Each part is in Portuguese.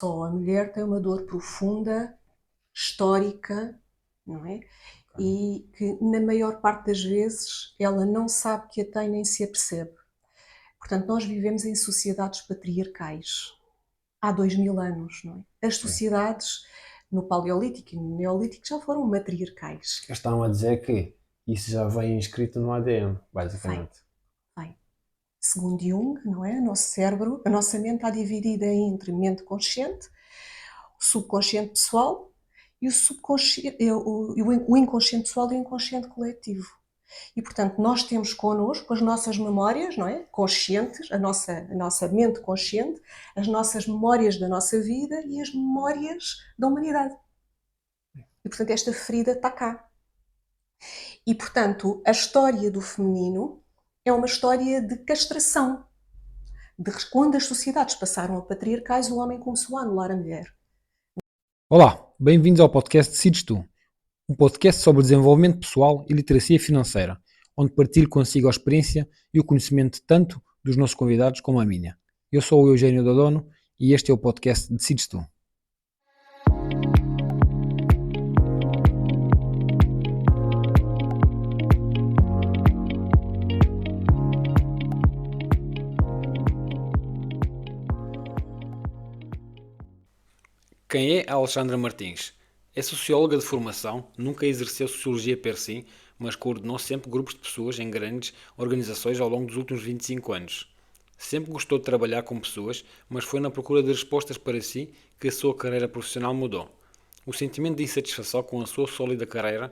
Só a mulher tem uma dor profunda, histórica, não é? E que, na maior parte das vezes, ela não sabe que a tem nem se apercebe. Portanto, nós vivemos em sociedades patriarcais há 2000 anos, não é? As Sim. sociedades no Paleolítico e no Neolítico já foram matriarcais. Eles estão a dizer que isso já vem inscrito no ADN, Vem, basicamente. vem. Segundo Jung, não é? O nosso cérebro, a nossa mente está dividida entre mente consciente, o subconsciente pessoal e o inconsciente pessoal e o inconsciente coletivo. E, portanto, nós temos connosco as nossas memórias, não é? Conscientes, a nossa mente consciente, as nossas memórias da nossa vida e as memórias da humanidade. E, portanto, esta ferida está cá. E, portanto, a história do feminino é uma história de castração. Quando as sociedades passaram a patriarcais, o homem começou a anular a mulher. Olá, bem-vindos ao podcast Decides Tu, um podcast sobre desenvolvimento pessoal e literacia financeira, onde partilho consigo a experiência e o conhecimento tanto dos nossos convidados como a minha. Eu sou o Eugênio Dodono e este é o podcast Decides Tu. Quem é a Alexandra Martins? É socióloga de formação, nunca exerceu sociologia per si, mas coordenou sempre grupos de pessoas em grandes organizações ao longo dos últimos 25 anos. Sempre gostou de trabalhar com pessoas, mas foi na procura de respostas para si que a sua carreira profissional mudou. O sentimento de insatisfação com a sua sólida carreira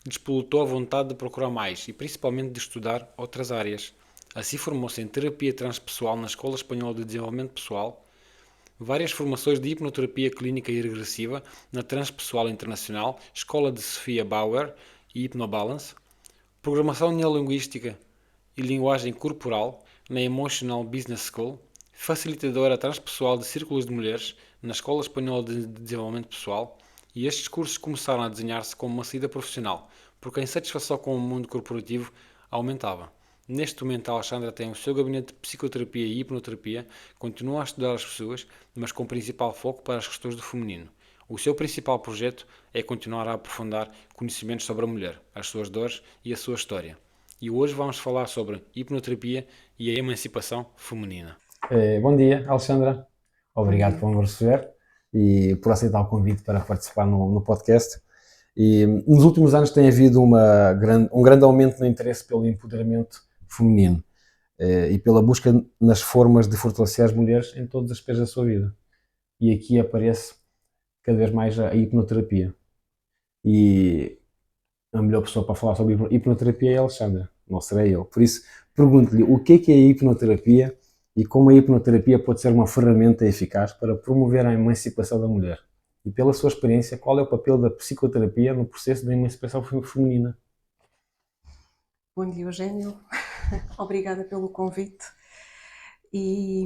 despoletou a vontade de procurar mais e principalmente de estudar outras áreas. Assim formou-se em terapia transpessoal na Escola Espanhola de Desenvolvimento Pessoal, várias formações de hipnoterapia clínica e regressiva na Transpessoal Internacional, Escola de Sofia Bauer e Hypnobalance, programação neurolinguística e linguagem corporal na Emotional Business School, facilitadora transpessoal de círculos de mulheres na Escola Espanhola de Desenvolvimento Pessoal, e estes cursos começaram a desenhar-se como uma saída profissional, porque a insatisfação com o mundo corporativo aumentava. Neste momento, a Alexandra tem o seu gabinete de psicoterapia e hipnoterapia, continua a estudar as pessoas, mas com principal foco para as questões do feminino. O seu principal projeto é continuar a aprofundar conhecimentos sobre a mulher, as suas dores e a sua história. E hoje vamos falar sobre hipnoterapia e a emancipação feminina. Bom dia, Alexandra. Bom Obrigado dia. por me receber e por aceitar o convite para participar no podcast. E nos últimos anos tem havido um grande aumento no interesse pelo empoderamento feminino e pela busca nas formas de fortalecer as mulheres em todos os aspectos da sua vida. E aqui aparece cada vez mais a hipnoterapia. E a melhor pessoa para falar sobre hipnoterapia é a Alexandra, não serei eu. Por isso, pergunto-lhe o que é a hipnoterapia e como a hipnoterapia pode ser uma ferramenta eficaz para promover a emancipação da mulher. E pela sua experiência, qual é o papel da psicoterapia no processo da emancipação feminina? Bom dia, Eugênio. Obrigada pelo convite. E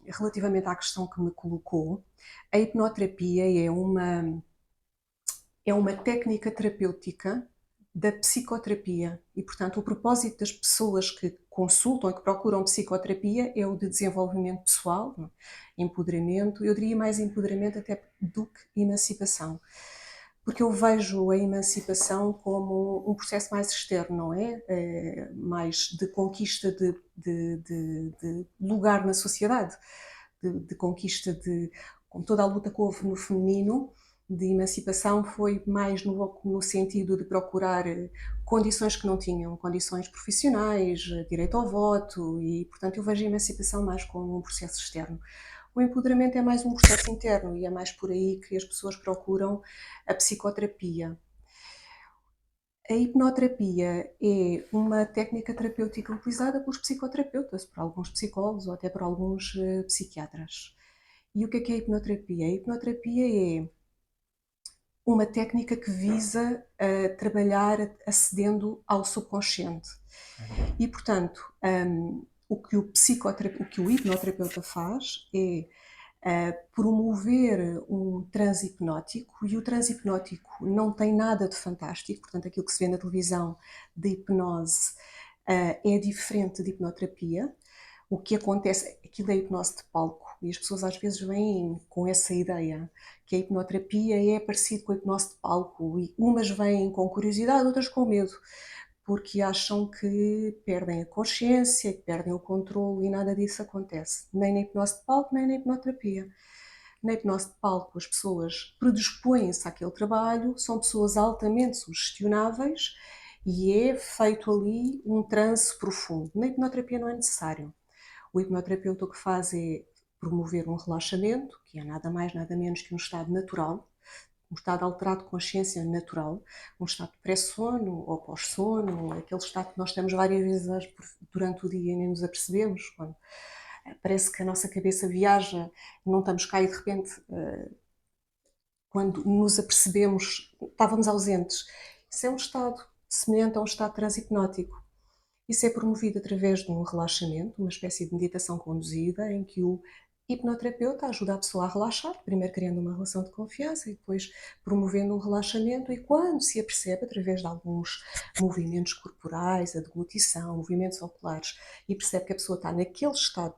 relativamente à questão que me colocou, a hipnoterapia é uma técnica terapêutica da psicoterapia e, portanto, o propósito das pessoas que consultam e que procuram psicoterapia é o de desenvolvimento pessoal, empoderamento, eu diria mais empoderamento até do que emancipação, porque eu vejo a emancipação como um processo mais externo, não é? Mais de conquista de lugar na sociedade, de conquista com toda a luta que houve no feminino, de emancipação foi mais no sentido de procurar condições que não tinham, condições profissionais, direito ao voto e, portanto, eu vejo a emancipação mais como um processo externo. O empoderamento é mais um processo interno e é mais por aí que as pessoas procuram a psicoterapia. A hipnoterapia é uma técnica terapêutica utilizada pelos psicoterapeutas, por alguns psicólogos ou até por alguns psiquiatras. E o que é a hipnoterapia? A hipnoterapia é uma técnica que visa trabalhar acedendo ao subconsciente. E, portanto, o que o hipnoterapeuta faz é promover um transe hipnótico, e o transe hipnótico não tem nada de fantástico, portanto, aquilo que se vê na televisão de hipnose é diferente de hipnoterapia. O que acontece, aquilo é hipnose de palco, e as pessoas às vezes vêm com essa ideia que a hipnoterapia é parecido com a hipnose de palco, e umas vêm com curiosidade, outras com medo, porque acham que perdem a consciência, que perdem o controle, e nada disso acontece, nem na hipnose de palco, nem na hipnoterapia. Na hipnose de palco, as pessoas predispõem-se àquele trabalho, são pessoas altamente sugestionáveis e é feito ali um transe profundo. Na hipnoterapia não é necessário. O hipnoterapeuta o que faz é promover um relaxamento, que é nada mais, nada menos que um estado natural, um estado alterado de consciência natural, um estado de pré-sono ou pós-sono, aquele estado que nós temos várias vezes durante o dia e nem nos apercebemos, quando parece que a nossa cabeça viaja, não estamos cá e de repente, quando nos apercebemos, estávamos ausentes. Isso é um estado semelhante a um estado transhipnótico. Isso é promovido através de um relaxamento, uma espécie de meditação conduzida, em que o hipnoterapeuta ajuda a pessoa a relaxar, primeiro criando uma relação de confiança e depois promovendo um relaxamento, e quando se apercebe, através de alguns movimentos corporais, a deglutição, movimentos oculares, e percebe que a pessoa está naquele estado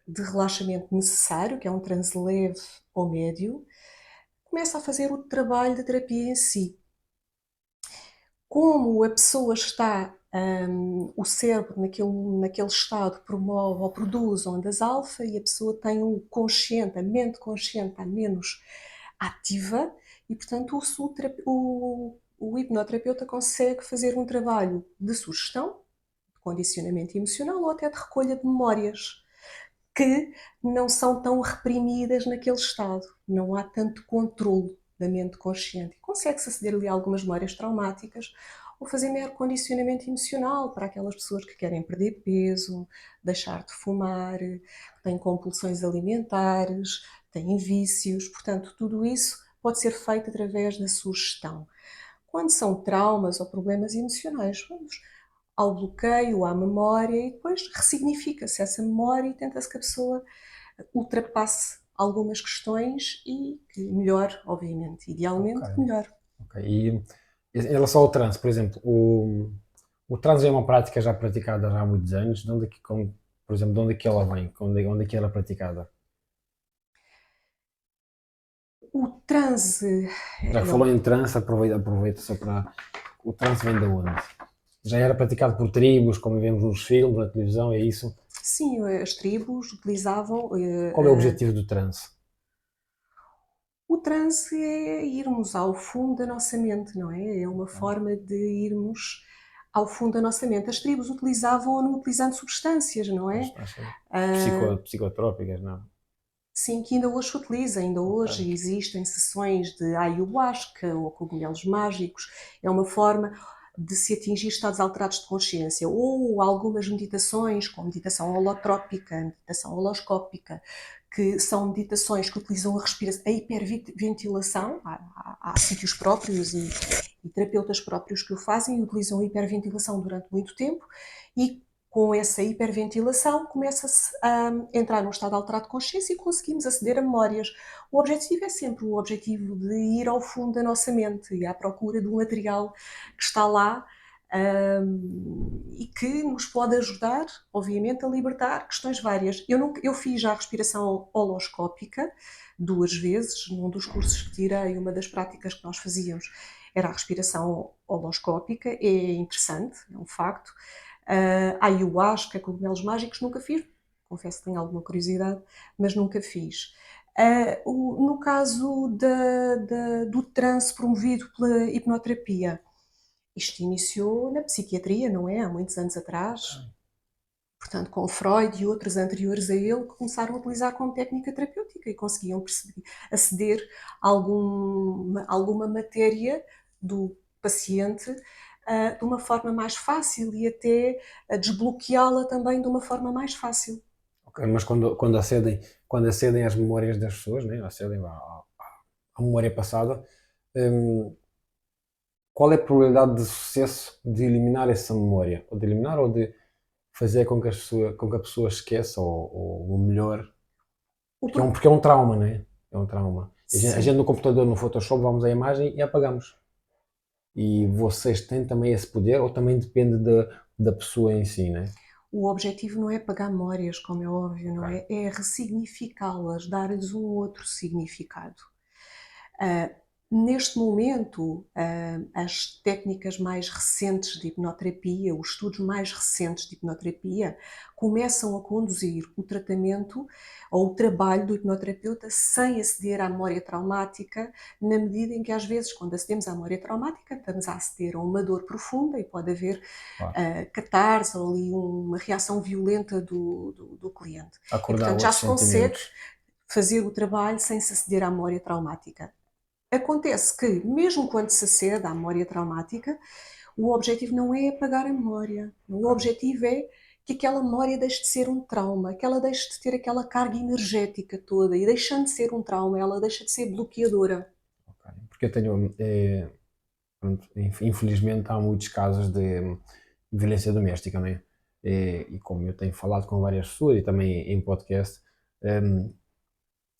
de relaxamento necessário, que é um transe leve ou médio, começa a fazer o trabalho da terapia em si. Como a pessoa está, o cérebro naquele estado promove ou produz ondas alfa, e a pessoa tem o consciente, a mente consciente está menos ativa, e portanto o hipnoterapeuta consegue fazer um trabalho de sugestão, de condicionamento emocional ou até de recolha de memórias que não são tão reprimidas naquele estado. Não há tanto controle da mente consciente. Consegue-se aceder ali a algumas memórias traumáticas ou fazer mero condicionamento emocional para aquelas pessoas que querem perder peso, deixar de fumar, têm compulsões alimentares, têm vícios. Portanto, tudo isso pode ser feito através da sugestão. Quando são traumas ou problemas emocionais, vamos ao bloqueio, à memória, e depois ressignifica-se essa memória e tenta-se que a pessoa ultrapasse algumas questões e que melhore, obviamente, idealmente Ok. melhor. Ok. E em relação ao transe, por exemplo, o transe é uma prática já praticada já há muitos anos. De onde é que, por exemplo, de onde é que ela vem? Onde é que ela é praticada? O transe Já que é falou em transe, aproveita só para. O transe vem de onde? Já era praticado por tribos, como vemos nos filmes, na televisão, é isso? sim, as tribos utilizavam. Qual é o objetivo do transe? O transe é irmos ao fundo da nossa mente, não é? É uma forma de irmos ao fundo da nossa mente. As tribos utilizavam-no utilizando substâncias, não é? Psicotrópicas, não? Sim, que ainda hoje se utiliza, ainda Ok. hoje existem sessões de ayahuasca ou cogumelos mágicos. É uma forma de se atingir estados alterados de consciência, ou algumas meditações, como meditação holotrópica, meditação holoscópica, que são meditações que utilizam a respiração, a hiperventilação. Há sítios próprios e terapeutas próprios que o fazem e utilizam a hiperventilação durante muito tempo, e com essa hiperventilação começa-se a entrar num estado alterado de consciência e conseguimos aceder a memórias. O objetivo é sempre o objetivo de ir ao fundo da nossa mente e à procura do material que está lá, e que nos pode ajudar, obviamente, a libertar questões várias. Eu fiz já a respiração holoscópica 2 vezes, num dos cursos que tirei, uma das práticas que nós fazíamos era a respiração holoscópica, é interessante, é um facto. Ayahuasca, cogumelos mágicos, nunca fiz. Confesso que tenho alguma curiosidade, mas nunca fiz. No caso do transe promovido pela hipnoterapia, isto iniciou na psiquiatria, não é? Há muitos anos atrás. Portanto, com Freud e outros anteriores a ele, que começaram a utilizar como técnica terapêutica e conseguiam aceder a alguma matéria do paciente de uma forma mais fácil e até a desbloqueá-la também de uma forma mais fácil. Ok, mas quando acedem às memórias das pessoas, né? Acedem à memória passada, hum, qual é a probabilidade de sucesso de eliminar essa memória? Ou de eliminar ou de fazer com que a pessoa esqueça ou melhor? O Porque é um, pro- porque é um trauma, não é? É um trauma. A gente Sim, no computador, no Photoshop, vamos à imagem e apagamos. E vocês têm também esse poder ou também depende da pessoa em si, né? O objetivo não é apagar memórias, como é óbvio, não é? É ressignificá-las, dar-lhes um outro significado. Neste momento, as técnicas mais recentes de hipnoterapia, os estudos mais recentes de hipnoterapia, começam a conduzir o tratamento ou o trabalho do hipnoterapeuta sem aceder à memória traumática, na medida em que, às vezes, quando acedemos à memória traumática, estamos a aceder a uma dor profunda e pode haver catarse ou ali uma reação violenta do cliente. Acordar E, portanto, já outros se consegue sentimentos. fazer o trabalho sem se aceder à memória traumática. Acontece que, mesmo quando se acede à memória traumática, o objetivo não é apagar a memória. O objetivo é que aquela memória deixe de ser um trauma, que ela deixe de ter aquela carga energética toda. E deixando de ser um trauma, ela deixa de ser bloqueadora. Porque eu tenho, pronto, infelizmente há muitos casos de violência doméstica, não é? E como eu tenho falado com várias pessoas e também em podcast,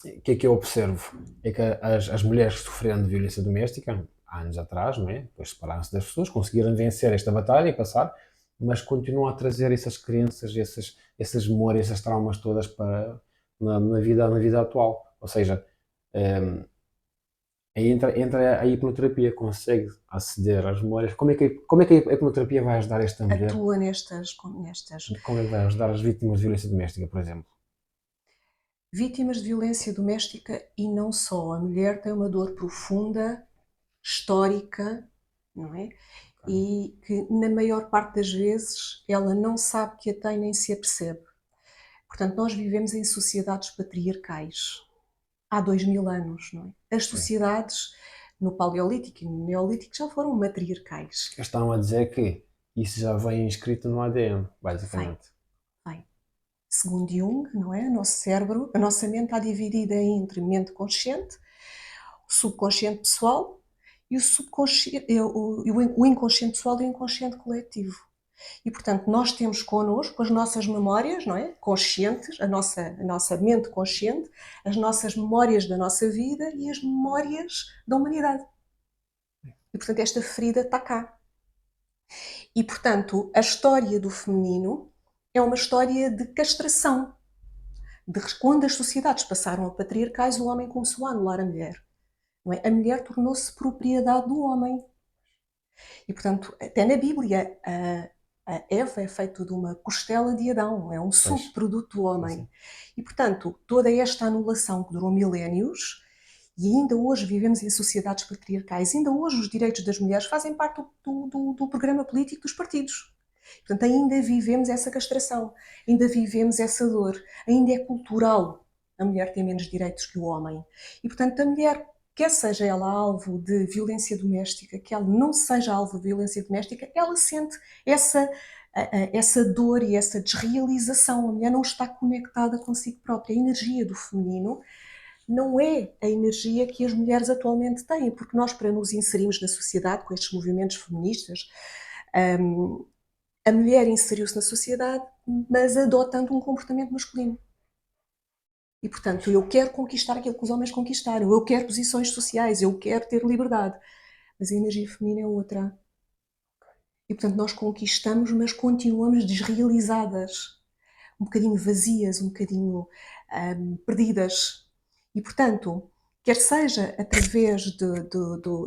o que é que eu observo? É que as mulheres que sofreram de violência doméstica, há anos atrás, não é? Depois separaram-se das pessoas, conseguiram vencer esta batalha e passar, mas continuam a trazer essas crenças, essas memórias, essas traumas todas para, na vida atual. Ou seja, aí entra a hipnoterapia, consegue aceder às memórias. Como é que a hipnoterapia vai ajudar esta mulher? Atua nestas. Como é que vai ajudar as vítimas de violência doméstica, por exemplo? Vítimas de violência doméstica e não só. A mulher tem uma dor profunda, histórica, não é? E que, na maior parte das vezes, ela não sabe que a tem nem se apercebe. Portanto, nós vivemos em sociedades patriarcais há 2000 anos, não é? As sociedades no Paleolítico e no Neolítico já foram matriarcais. Eles estão a dizer que isso já vem inscrito no ADN, basicamente. Bem, segundo Jung, não é? O nosso cérebro, a nossa mente está dividida entre mente consciente, o subconsciente pessoal e o inconsciente pessoal e o inconsciente coletivo. E, portanto, nós temos connosco as nossas memórias, não é? Conscientes, a nossa mente consciente, as nossas memórias da nossa vida e as memórias da humanidade. E, portanto, esta ferida está cá. E, portanto, a história do feminino é uma história de castração. Quando as sociedades passaram a patriarcais, o homem começou a anular a mulher. Não é? A mulher tornou-se propriedade do homem. E, portanto, até na Bíblia, a Eva é feita de uma costela de Adão, é um subproduto do homem. E, portanto, toda esta anulação que durou milénios, e ainda hoje vivemos em sociedades patriarcais, ainda hoje os direitos das mulheres fazem parte do programa político dos partidos. Portanto, ainda vivemos essa castração, ainda vivemos essa dor, ainda é cultural a mulher ter menos direitos que o homem. E, portanto, a mulher, quer seja ela alvo de violência doméstica, que ela não seja alvo de violência doméstica, ela sente essa dor e essa desrealização. A mulher não está conectada consigo própria. A energia do feminino não é a energia que as mulheres atualmente têm, porque nós, para nos inserirmos na sociedade com estes movimentos feministas, a mulher inseriu-se na sociedade, mas adotando um comportamento masculino. E, portanto, eu quero conquistar aquilo que os homens conquistaram, eu quero posições sociais, eu quero ter liberdade. Mas a energia feminina é outra. E, portanto, nós conquistamos, mas continuamos desrealizadas, um bocadinho vazias, um bocadinho perdidas. E, portanto, quer seja através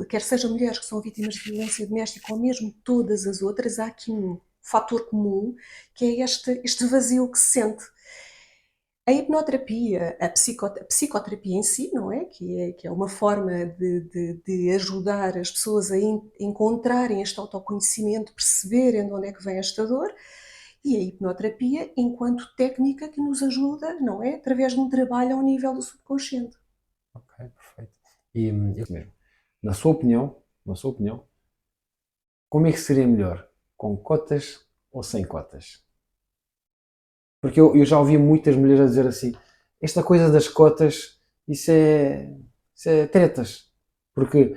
quer seja mulheres que são vítimas de violência doméstica ou mesmo todas as outras, há aqui um fator comum, que é este vazio que se sente. A hipnoterapia, a psicoterapia em si, não é? Que é uma forma de ajudar as pessoas a encontrarem este autoconhecimento, perceberem de onde é que vem esta dor, e a hipnoterapia enquanto técnica que nos ajuda, não é? Através de um trabalho ao nível do subconsciente. Ok, perfeito. E isso mesmo. Na sua opinião, como é que seria melhor? Com cotas ou sem cotas? Porque eu já ouvi muitas mulheres a dizer assim, esta coisa das cotas, isso é tretas. Porque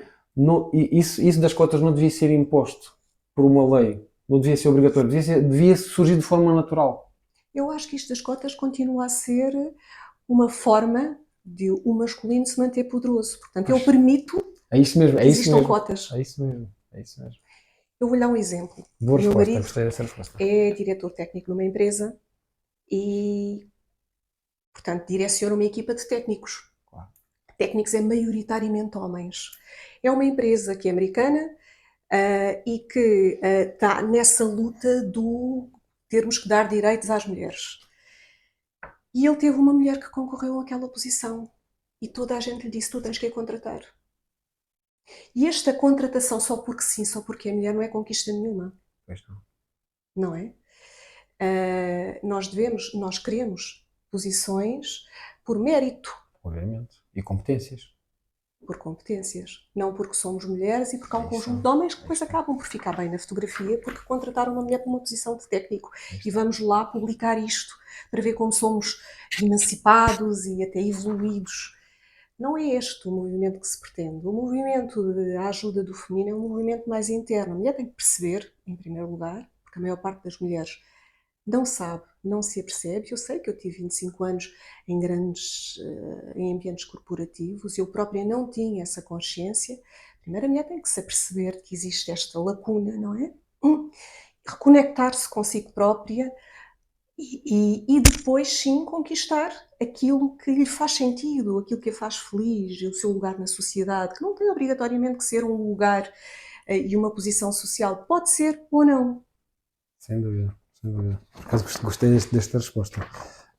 isso das cotas não devia ser imposto por uma lei, não devia ser obrigatório, devia surgir de forma natural. Eu acho que isto das cotas continua a ser uma forma de o masculino se manter poderoso. Portanto, eu permito É isso mesmo, que existam cotas. É isso mesmo. Eu vou-lhe dar um exemplo. Boa O meu resposta, marido gostei dessa resposta. é diretor técnico numa empresa e, portanto, direciona uma equipa de técnicos. Claro. Técnicos é maioritariamente homens. É uma empresa que é americana e que está nessa luta do termos que dar direitos às mulheres. E ele teve uma mulher que concorreu àquela posição e toda a gente lhe disse: tu tens que a contratar. E esta contratação só porque sim, só porque é mulher, não é conquista nenhuma, Pois não. não é? Nós queremos posições por mérito, Obviamente. E competências. por competências, não porque somos mulheres e porque há um Aí conjunto está. de homens que depois Aí está. acabam por ficar bem na fotografia porque contrataram uma mulher para uma posição de técnico. Aí E está. vamos lá publicar isto para ver como somos emancipados e até evoluídos. Não é este o movimento que se pretende. O movimento de ajuda do feminino é um movimento mais interno. A mulher tem que perceber, em primeiro lugar, porque a maior parte das mulheres não sabe, não se apercebe. Eu sei que eu tive 25 anos em ambientes corporativos, eu própria não tinha essa consciência. Primeiro a mulher tem que se aperceber que existe esta lacuna, não é? Reconectar-se consigo própria e depois sim conquistar aquilo que lhe faz sentido, aquilo que a faz feliz, o seu lugar na sociedade, que não tem obrigatoriamente que ser um lugar e uma posição social. Pode ser ou não. Sem dúvida, sem dúvida. Por acaso gostei desta resposta.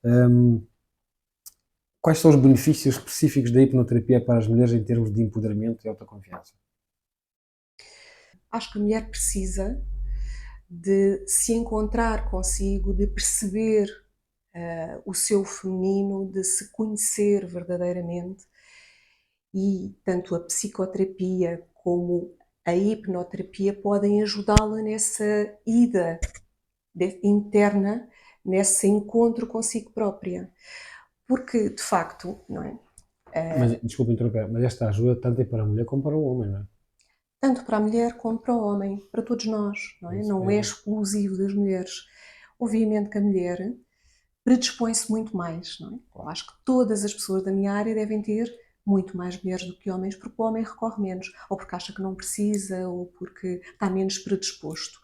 Hum, Quais são os benefícios específicos da hipnoterapia para as mulheres em termos de empoderamento e autoconfiança? Acho que a mulher precisa de se encontrar consigo, de perceber o seu feminino, de se conhecer verdadeiramente e tanto a psicoterapia como a hipnoterapia podem ajudá-la nessa ida interna, nesse encontro consigo própria. Porque, de facto, não é? Mas, desculpa interromper, mas esta ajuda tanto é para a mulher como para o homem, não é? Tanto para a mulher como para o homem, para todos nós, não É é? isso Não é mesmo. exclusivo das mulheres. Obviamente que a mulher predispõe-se muito mais, não é? Eu acho que todas as pessoas da minha área devem ter muito mais mulheres do que homens, porque o homem recorre menos, ou porque acha que não precisa, ou porque está menos predisposto.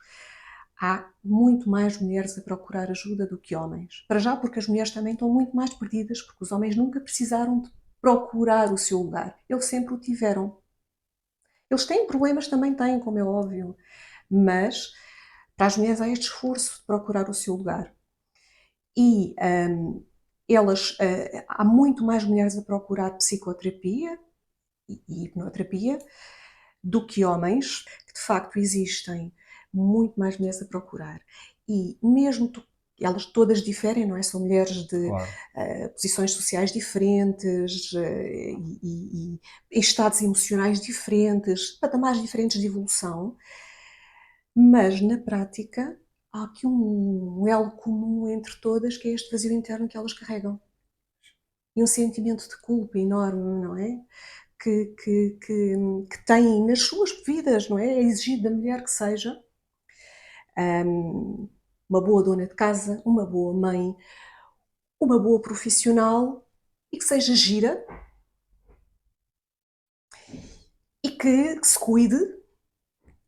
Há muito mais mulheres a procurar ajuda do que homens. Para já, porque as mulheres também estão muito mais perdidas, porque os homens nunca precisaram de procurar o seu lugar. Eles sempre o tiveram. Eles têm problemas, também têm, como é óbvio, mas para as mulheres há este esforço de procurar o seu lugar. E há muito mais mulheres a procurar psicoterapia e hipnoterapia do que homens, que de facto existem muito mais mulheres a procurar. E mesmo elas todas diferem, não é? São mulheres de Claro. posições sociais diferentes e estados emocionais diferentes, patamares diferentes de evolução, mas na prática há aqui um elo comum entre todas, que é este vazio interno que elas carregam. E um sentimento de culpa enorme, não é? Que têm nas suas vidas, não é? É exigido da mulher que seja uma boa dona de casa, uma boa mãe, uma boa profissional e que seja gira e que se cuide,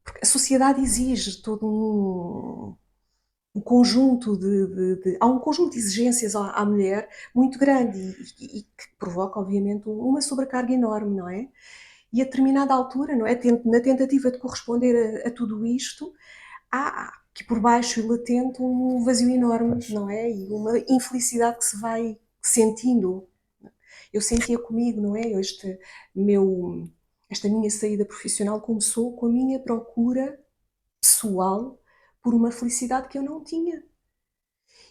porque a sociedade exige todo um conjunto há um conjunto de exigências à mulher muito grande e que provoca, obviamente, uma sobrecarga enorme, não é? E a determinada altura, não é? Na tentativa de corresponder a tudo isto, há aqui por baixo e latente um vazio enorme, Pois. não é? E uma infelicidade que se vai sentindo. Eu sentia comigo, não é? Esta minha saída profissional começou com a minha procura pessoal por uma felicidade que eu não tinha.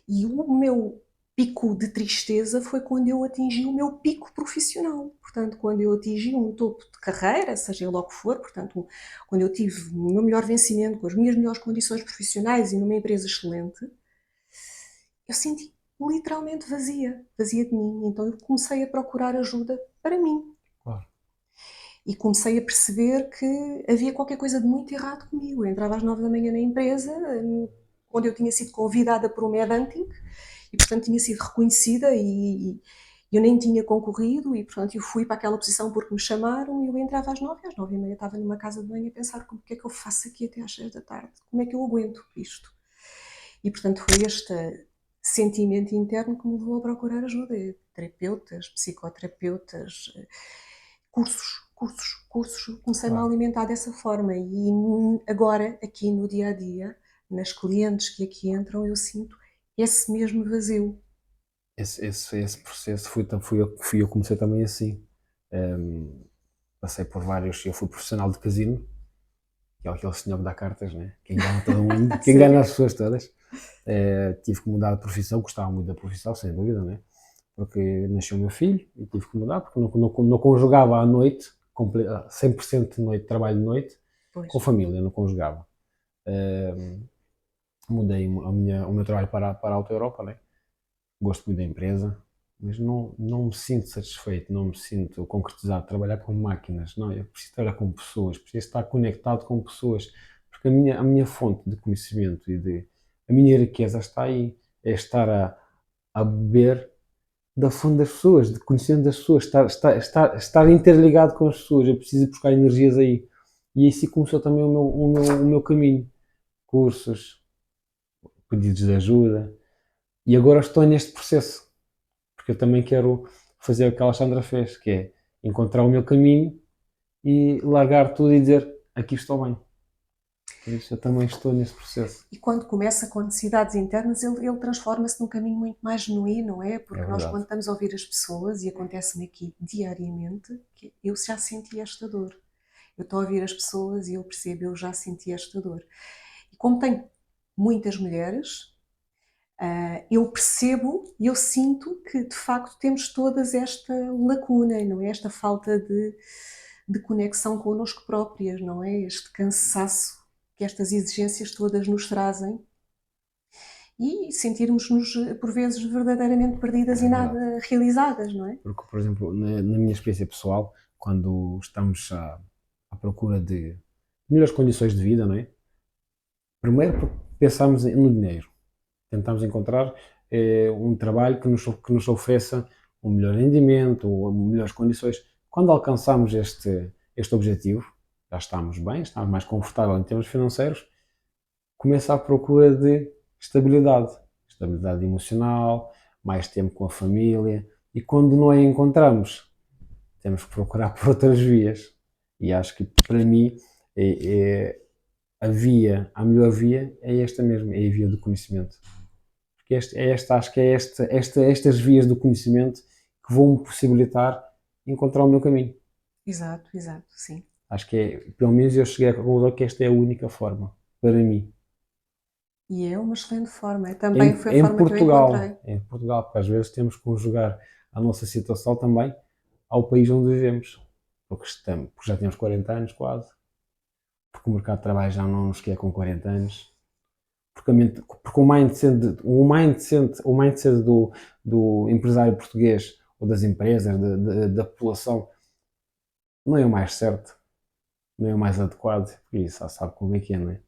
E o meu pico de tristeza foi quando eu atingi o meu pico profissional. Portanto, quando eu atingi um topo de carreira, seja ele o que for, portanto, quando eu tive o meu melhor vencimento, com as minhas melhores condições profissionais e numa empresa excelente, eu senti literalmente vazia, vazia de mim. Então eu comecei a procurar ajuda para mim. Claro. E comecei a perceber que havia qualquer coisa de muito errado comigo. Eu entrava às 9 da manhã na empresa, onde eu tinha sido convidada por um headhunting, e portanto tinha sido reconhecida Eu nem tinha concorrido e, portanto, eu fui para aquela posição porque me chamaram e eu entrava às 9h30 estava numa casa de banho a pensar como é que eu faço aqui até às 6 da tarde, como é que eu aguento isto? E, portanto, foi este sentimento interno que me levou a procurar ajuda. Terapeutas, psicoterapeutas, cursos. Comecei-me a Claro. alimentar dessa forma e agora, aqui no dia a dia, nas clientes que aqui entram, eu sinto esse mesmo vazio. Esse processo fui eu que comecei também assim. Passei por vários, eu fui profissional de casino, que é aquele senhor que dá cartas, né? Que engana todo mundo, que engana as pessoas todas. Tive que mudar de profissão, gostava muito da profissão, sem dúvida, né? Porque nasceu o meu filho e tive que mudar, porque não conjugava à noite, 100% de noite, trabalho de noite, Pois. com família, não conjugava. Mudei o meu trabalho para a Alta Europa, né? Gosto muito da empresa, mas não me sinto satisfeito, não me sinto concretizado. Trabalhar com máquinas, não, eu preciso trabalhar com pessoas, preciso estar conectado com pessoas, porque a minha fonte de conhecimento a minha riqueza está aí, é estar a beber da fonte das pessoas, de conhecimento das pessoas, estar interligado com as pessoas, eu preciso buscar energias aí. E assim começou também o meu caminho. Cursos, pedidos de ajuda, e agora estou neste processo, porque eu também quero fazer o que a Alexandra fez, que é encontrar o meu caminho e largar tudo e dizer aqui estou bem. Por isso eu também estou nesse processo. E quando começa com necessidades internas, ele transforma-se num caminho muito mais genuíno, não é? É Porque nós, verdade. quando estamos a ouvir as pessoas, e acontece-me aqui diariamente, que eu já senti esta dor. Eu estou a ouvir as pessoas e eu percebo, eu já senti esta dor. E como tenho muitas mulheres, eu percebo e eu sinto que, de facto, temos todas esta lacuna, não é? Esta falta de conexão connosco próprias, não é? Este cansaço que estas exigências todas nos trazem e sentirmos-nos, por vezes, verdadeiramente perdidas É e verdade. nada realizadas, não é? Porque, por exemplo, na minha experiência pessoal, quando estamos à procura de melhores condições de vida, não é? Primeiro pensamos no dinheiro. Tentamos encontrar um trabalho que nos ofereça um melhor rendimento ou melhores condições. Quando alcançamos este objetivo, já estamos bem, estamos mais confortáveis em termos financeiros, começa a procura de estabilidade, estabilidade emocional, mais tempo com a família, e quando não a encontramos, temos que procurar por outras vias. E acho que para mim a melhor via é esta mesmo, é a via do conhecimento. Porque acho que é estas vias do conhecimento que vão me possibilitar encontrar o meu caminho. Exato, sim. Acho que pelo menos eu cheguei à conclusão que esta é a única forma para mim. E é uma excelente forma. Também foi a Em forma que eu encontrei. Portugal, porque às vezes temos que conjugar a nossa situação também ao país onde vivemos. Porque já temos 40 anos quase, porque o mercado de trabalho já não nos quer com 40 anos, porque o mindset do empresário português ou das empresas, da população, não é o mais certo, não é o mais adequado, e isso já sabe como é que é, não é?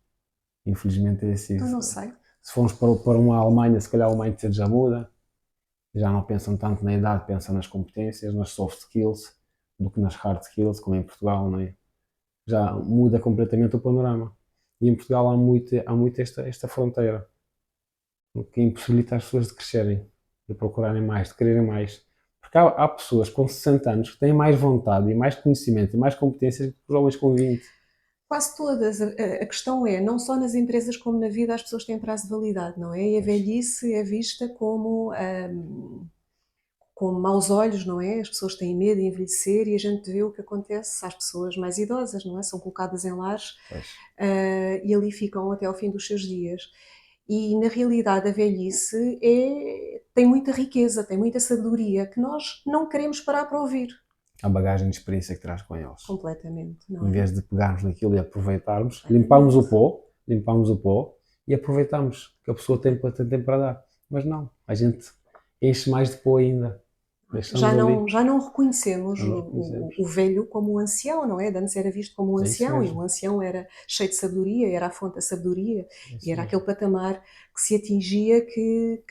Infelizmente é assim. Então, não sei. Se formos para uma Alemanha, se calhar o mindset já muda, já não pensam tanto na idade, pensam nas competências, nas soft skills, do que nas hard skills, como em Portugal, não é? Já muda completamente o panorama. E em Portugal há muito esta fronteira, o que impossibilita as pessoas de crescerem, de procurarem mais, de quererem mais. Porque há pessoas com 60 anos que têm mais vontade e mais conhecimento e mais competências do que os homens com 20. Quase todas. A questão é, não só nas empresas como na vida, as pessoas têm prazo de validade, não é? E a velhice é vista com maus olhos, não é? As pessoas têm medo de envelhecer e a gente vê o que acontece às pessoas mais idosas, não é? São colocadas em lares Pois. e ali ficam até ao fim dos seus dias. E na realidade a velhice tem muita riqueza, tem muita sabedoria que nós não queremos parar para ouvir. A bagagem de experiência que traz com eles. Completamente, não Em é? vez de pegarmos naquilo e aproveitarmos, limpamos o pó e aproveitamos que a pessoa tem tempo para dar. Mas não, a gente enche mais de pó ainda. Já não reconhecemos Já não reconhecemos. o velho como o ancião, não é? De antes era visto como o É isso ancião e mesmo. o ancião era cheio de sabedoria, era a fonte da sabedoria É isso e era mesmo. aquele patamar que se atingia que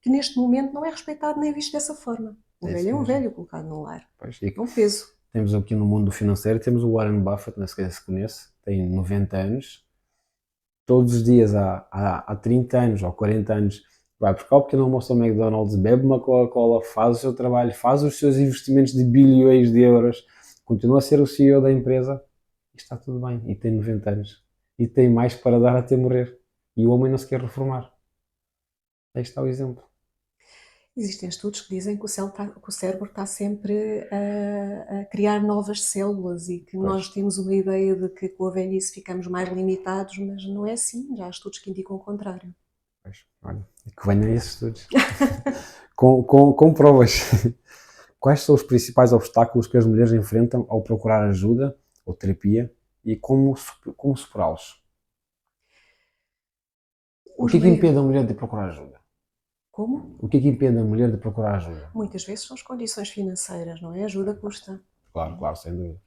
neste momento não é respeitado nem visto dessa forma. O É velho isso é um mesmo. velho colocado num lar. Pois, É um peso. temos aqui no mundo financeiro, temos o Warren Buffett, não sei se conhece, tem 90 anos, todos os dias há 30 anos ou 40 anos, vai buscar o pequeno almoço ao McDonald's, bebe uma Coca-Cola, faz o seu trabalho, faz os seus investimentos de bilhões de euros, continua a ser o CEO da empresa e está tudo bem. E tem 90 anos. E tem mais para dar até morrer. E o homem não se quer reformar. Aí está o exemplo. Existem estudos que dizem que que o cérebro está sempre a criar novas células e que Pois, nós temos uma ideia de que com a velhice ficamos mais limitados, mas não é assim. Já há estudos que indicam o contrário. pois. Olha, e que venham esses estudos. Com provas. Quais são os principais obstáculos que as mulheres enfrentam ao procurar ajuda ou terapia e como superá-los? O Os que é que meios. impede a mulher de procurar ajuda? Como? O que é que impede a mulher de procurar ajuda? Muitas vezes são as condições financeiras, não é? Ajuda custa. Claro, claro, sem dúvida.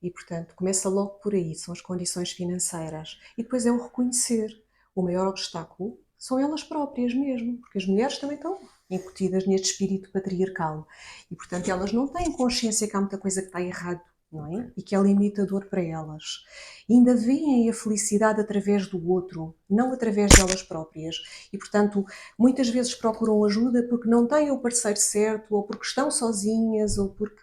E, portanto, começa logo por aí, são as condições financeiras. E depois é o reconhecer. O maior obstáculo são elas próprias mesmo, porque as mulheres também estão incutidas neste espírito patriarcal. E, portanto, elas não têm consciência que há muita coisa que está errado, não é? E que é limitador para elas. E ainda veem a felicidade através do outro, não através delas próprias. E, portanto, muitas vezes procuram ajuda porque não têm o parceiro certo, ou porque estão sozinhas, ou porque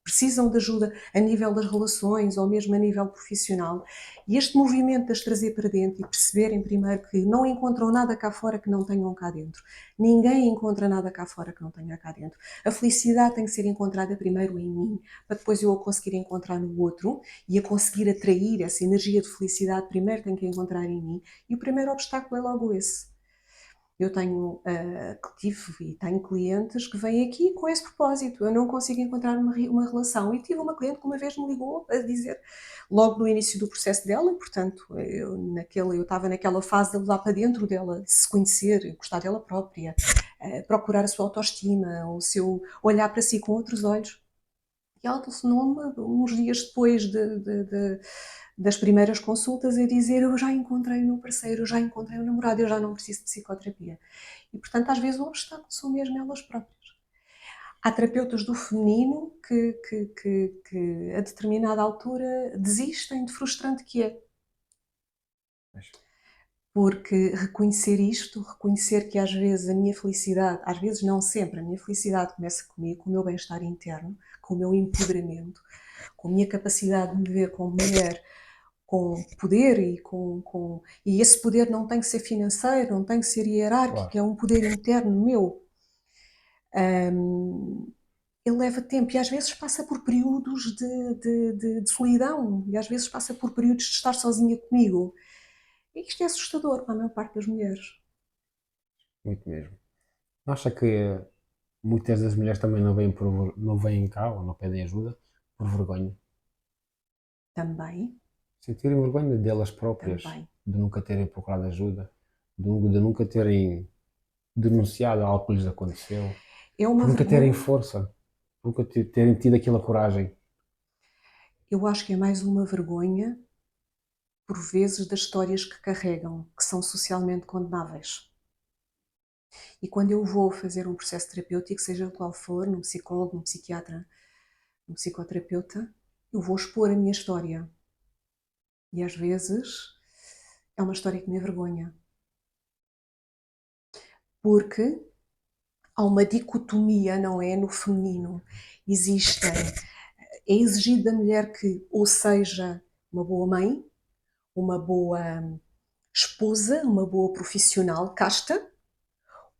precisam de ajuda a nível das relações ou mesmo a nível profissional. E este movimento de as trazer para dentro e perceberem primeiro que não encontram nada cá fora que não tenham cá dentro. Ninguém encontra nada cá fora que não tenha cá dentro. A felicidade tem que ser encontrada primeiro em mim, para depois eu a conseguir encontrar no outro e a conseguir atrair essa energia de felicidade primeiro tenho que encontrar em mim. E o primeiro obstáculo é logo esse. Eu tive e tenho clientes que vêm aqui com esse propósito. Eu não consigo encontrar uma relação. E tive uma cliente que uma vez me ligou a dizer, logo no início do processo dela, e portanto eu estava naquela fase de lá para dentro dela, de se conhecer, gostar dela própria, procurar a sua autoestima, o seu olhar para si com outros olhos. E ela telefonou-me uns dias depois das primeiras consultas a dizer: eu já encontrei o meu parceiro, eu já encontrei o namorado, eu já não preciso de psicoterapia. E, portanto, às vezes o obstáculo são mesmo elas próprias. Há terapeutas do feminino que a determinada altura desistem de frustrante que é. Porque reconhecer isto, reconhecer que às vezes a minha felicidade, às vezes não sempre, a minha felicidade começa comigo, com o meu bem-estar interno, com o meu empoderamento, com a minha capacidade de me ver como mulher, com poder e esse poder não tem que ser financeiro, não tem que ser hierárquico, Claro. é um poder interno meu. Ele leva tempo e às vezes passa por períodos de solidão e às vezes passa por períodos de estar sozinha comigo. E isto é assustador para a maior parte das mulheres. Muito mesmo. Não acha que muitas das mulheres também não vêm cá ou não pedem ajuda por vergonha? Também, Sentirem vergonha delas próprias, também. de nunca terem procurado ajuda, de nunca terem denunciado algo que lhes aconteceu, É uma por nunca terem vergonha. força, por nunca terem tido aquela coragem. Eu acho que é mais uma vergonha, por vezes, das histórias que carregam, que são socialmente condenáveis. E quando eu vou fazer um processo terapêutico, seja qual for, num psicólogo, num psiquiatra, num psicoterapeuta, eu vou expor a minha história. E às vezes é uma história que me envergonha. Porque há uma dicotomia, não é? No feminino. É exigido da mulher que ou seja uma boa mãe, uma boa esposa, uma boa profissional casta,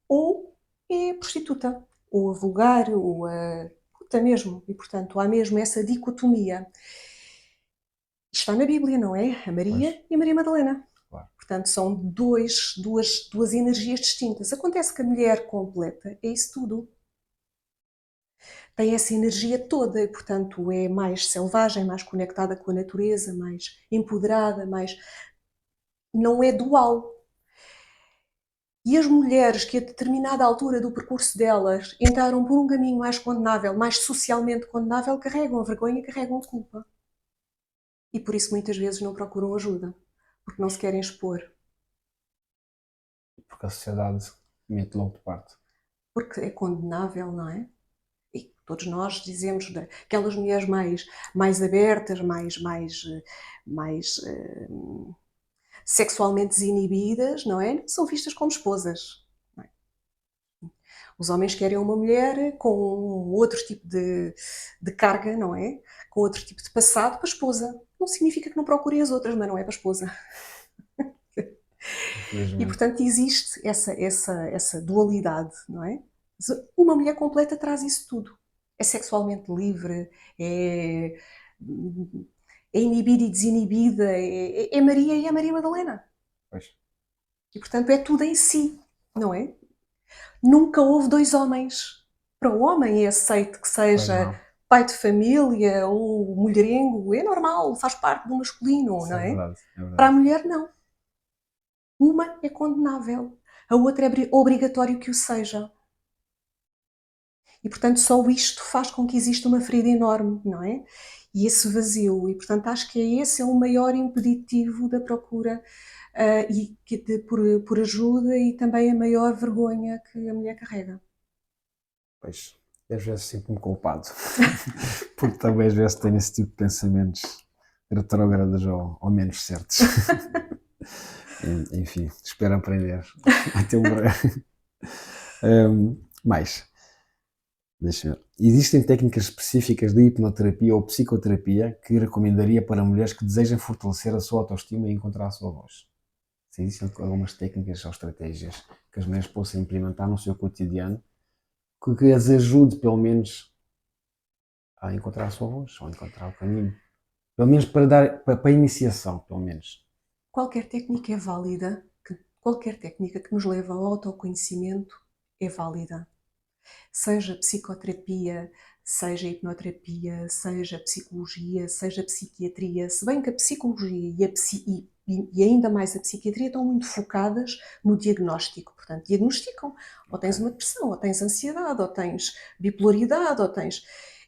ou é prostituta, ou a vulgar, ou a puta mesmo. E, portanto, há mesmo essa dicotomia. Está na Bíblia, não é? A Pois, Maria e a Maria Madalena. claro. Portanto, são duas energias distintas. Acontece que a mulher completa é isso tudo. Tem essa energia toda e, portanto, é mais selvagem, mais conectada com a natureza, mais empoderada, mais. Não é dual. E as mulheres que a determinada altura do percurso delas entraram por um caminho mais condenável, mais socialmente condenável, carregam a vergonha e carregam a culpa. E por isso muitas vezes não procuram ajuda, porque não se querem expor, Porque a sociedade mete logo de parte. porque é condenável, não é? E Todos nós dizemos aquelas mulheres mais abertas, mais sexualmente desinibidas, não é? São vistas como esposas. Não é? Os homens querem uma mulher com outro tipo de carga, não é? Com outro tipo de passado para esposa. Não significa que não procurem as outras, mas não é para esposa. E, Infelizmente. portanto, existe essa dualidade, não é? Uma mulher completa traz isso tudo. É sexualmente livre, é, é inibida e desinibida, é Maria e é Maria Madalena. Pois. E, portanto, é tudo em si, não é? Nunca houve dois homens. Para o homem é aceito que Pois seja não. pai de família ou mulherengo, é normal, faz parte do masculino, Isso não é é? verdade. É Para a verdade. mulher, não. Uma é condenável, a outra é obrigatório que o seja. E, portanto, só isto faz com que exista uma ferida enorme, não é? E esse vazio. E, portanto, acho que esse é o maior impeditivo da procura por ajuda e também a maior vergonha que a mulher carrega. Pois. E às vezes sinto-me culpado. Porque também às vezes tenho esse tipo de pensamentos retrógrados ou menos certos. Enfim, espero aprender. Até um breve. Mais. Deixa eu ver. Existem técnicas específicas de hipnoterapia ou psicoterapia que recomendaria para mulheres que desejam fortalecer a sua autoestima e encontrar a sua voz? Se existem algumas técnicas ou estratégias que as mulheres possam implementar no seu cotidiano que as ajude, pelo menos, a encontrar a sua voz, ou a encontrar o caminho. Pelo menos para a iniciação, pelo menos. Qualquer técnica é válida, qualquer técnica que nos leva ao autoconhecimento é válida. Seja psicoterapia, seja hipnoterapia, seja psicologia, seja psiquiatria, se bem que a psicologia e ainda mais a psiquiatria estão muito focadas no diagnóstico. Portanto, diagnosticam. Ou tens uma depressão, ou tens ansiedade, ou tens bipolaridade, ou tens...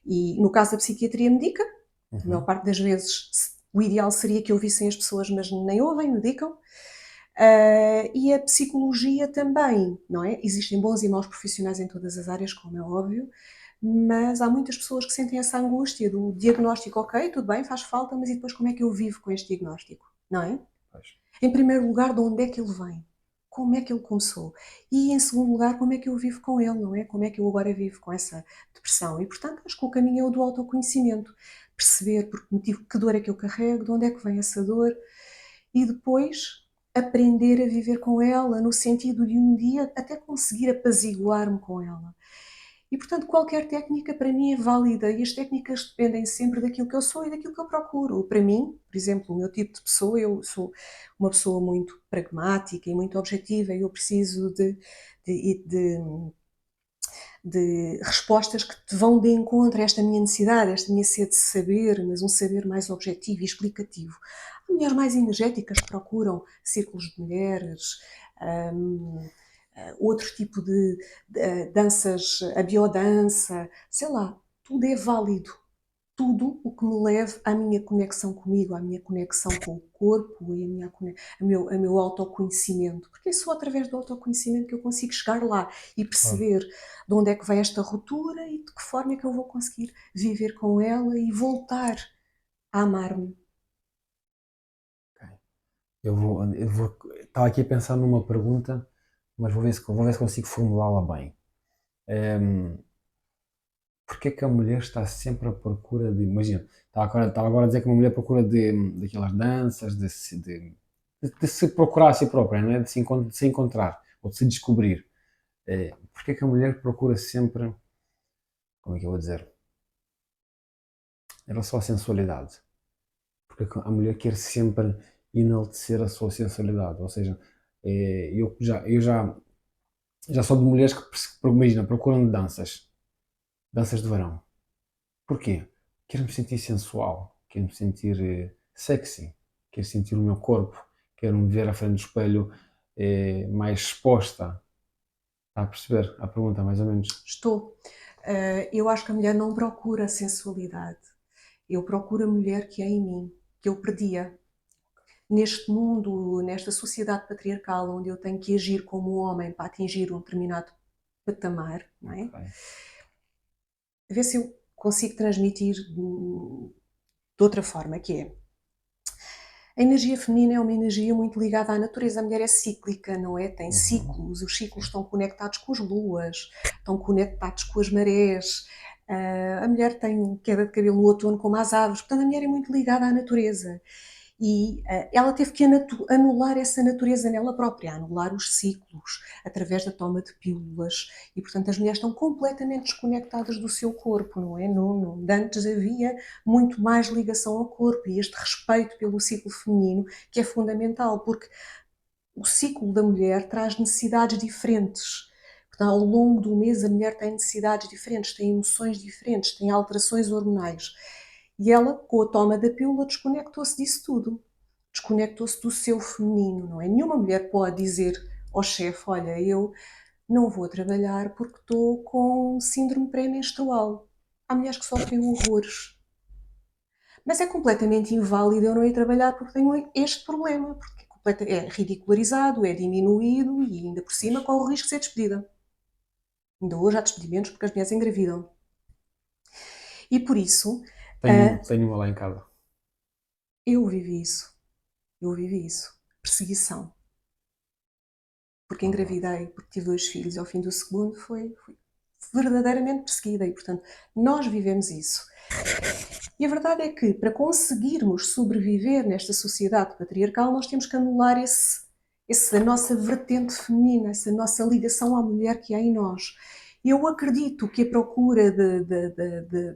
E no caso da psiquiatria medica, a maior parte das vezes o ideal seria que ouvissem as pessoas, mas nem ouvem, medicam. E a psicologia também, não é? Existem bons e maus profissionais em todas as áreas, como é óbvio, mas há muitas pessoas que sentem essa angústia do diagnóstico, ok, tudo bem, faz falta, mas e depois como é que eu vivo com este diagnóstico, não é? Pois. Em primeiro lugar, de onde é que ele vem? Como é que ele começou? E em segundo lugar, como é que eu vivo com ele, não é? Como é que eu agora vivo com essa depressão? E portanto, acho que o caminho é o do autoconhecimento. Perceber por que motivo, que dor é que eu carrego, de onde é que vem essa dor, e depois aprender a viver com ela, no sentido de um dia até conseguir apaziguar-me com ela. E, portanto, qualquer técnica para mim é válida e as técnicas dependem sempre daquilo que eu sou e daquilo que eu procuro. Para mim, por exemplo, o meu tipo de pessoa, eu sou uma pessoa muito pragmática e muito objetiva e eu preciso de, de, de respostas que te vão de encontro a esta minha necessidade, a esta minha sede de saber, mas um saber mais objetivo e explicativo. Há mulheres mais energéticas que procuram círculos de mulheres, um, outro tipo de danças, a biodança, sei lá, tudo é válido. Tudo o que me leve à minha conexão comigo, à minha conexão com o corpo e a meu autoconhecimento. Porque é só através do autoconhecimento que eu consigo chegar lá e Claro. perceber de onde é que vem esta ruptura e de que forma é que eu vou conseguir viver com ela e voltar a amar-me. Ok. Estava aqui a pensar numa pergunta, mas vou ver se consigo formulá-la bem. Porque é que a mulher está sempre à procura de. Imagina, estava agora a dizer que uma mulher procura daquelas danças, de se procurar a si própria, não é? De se encontrar ou de se descobrir. Porque é que a mulher procura sempre. Como é que eu vou dizer? Em relação à sensualidade. Porque é que a mulher quer sempre enaltecer a sua sensualidade. Ou seja, eu já sou de mulheres que, imagina, procuram danças. Danças de verão. Porquê? Quero me sentir sensual, quero me sentir sexy, quero sentir o meu corpo, quero me ver à frente do espelho mais exposta. Está a perceber a pergunta, mais ou menos? Estou. Eu acho que a mulher não procura sensualidade. Eu procuro a mulher que é em mim, que eu perdia. Neste mundo, nesta sociedade patriarcal, onde eu tenho que agir como homem para atingir um determinado patamar, não é? Ok. a ver se eu consigo transmitir de outra forma, que é, a energia feminina é uma energia muito ligada à natureza. A mulher é cíclica, não é? Tem ciclos, os ciclos estão conectados com as luas, estão conectados com as marés. A mulher tem queda de cabelo no outono como as aves, portanto a mulher é muito ligada à natureza. E ela teve que anular essa natureza nela própria, anular os ciclos, através da toma de pílulas. E, portanto, as mulheres estão completamente desconectadas do seu corpo, não é? Antes havia muito mais ligação ao corpo e este respeito pelo ciclo feminino, que é fundamental, porque o ciclo da mulher traz necessidades diferentes. Portanto, ao longo do mês, a mulher tem necessidades diferentes, tem emoções diferentes, tem alterações hormonais. E ela, com a toma da pílula, desconectou-se disso tudo. Desconectou-se do seu feminino, não é? Nenhuma mulher pode dizer ao chefe, olha, eu não vou trabalhar porque estou com síndrome pré-menstrual. Há mulheres que sofrem horrores. Mas é completamente inválido eu não ir trabalhar porque tenho este problema, porque é ridicularizado, é diminuído e ainda por cima corre o risco de ser despedida. Ainda hoje há despedimentos porque as mulheres engravidam. E por isso, Tenho uma lá em casa. eu vivi isso. Eu vivi isso. Perseguição. Porque engravidei, porque tive 2 filhos. Ao fim do segundo fui verdadeiramente perseguida e, portanto, nós vivemos isso. E a verdade é que, para conseguirmos sobreviver nesta sociedade patriarcal, nós temos que anular a nossa vertente feminina, essa nossa ligação à mulher que há em nós. Eu acredito que a procura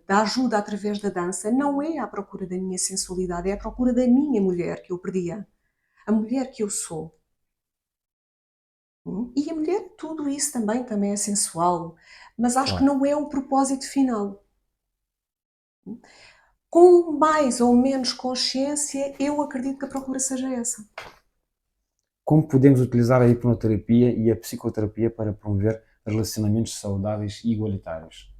da ajuda através da dança não é à procura da minha sensualidade, é à procura da minha mulher que eu perdia. A mulher que eu sou. E a mulher, tudo isso também é sensual, mas acho que não é o propósito final. Com mais ou menos consciência, eu acredito que a procura seja essa. Como podemos utilizar a hipnoterapia e a psicoterapia para promover relacionamentos saudáveis e igualitários?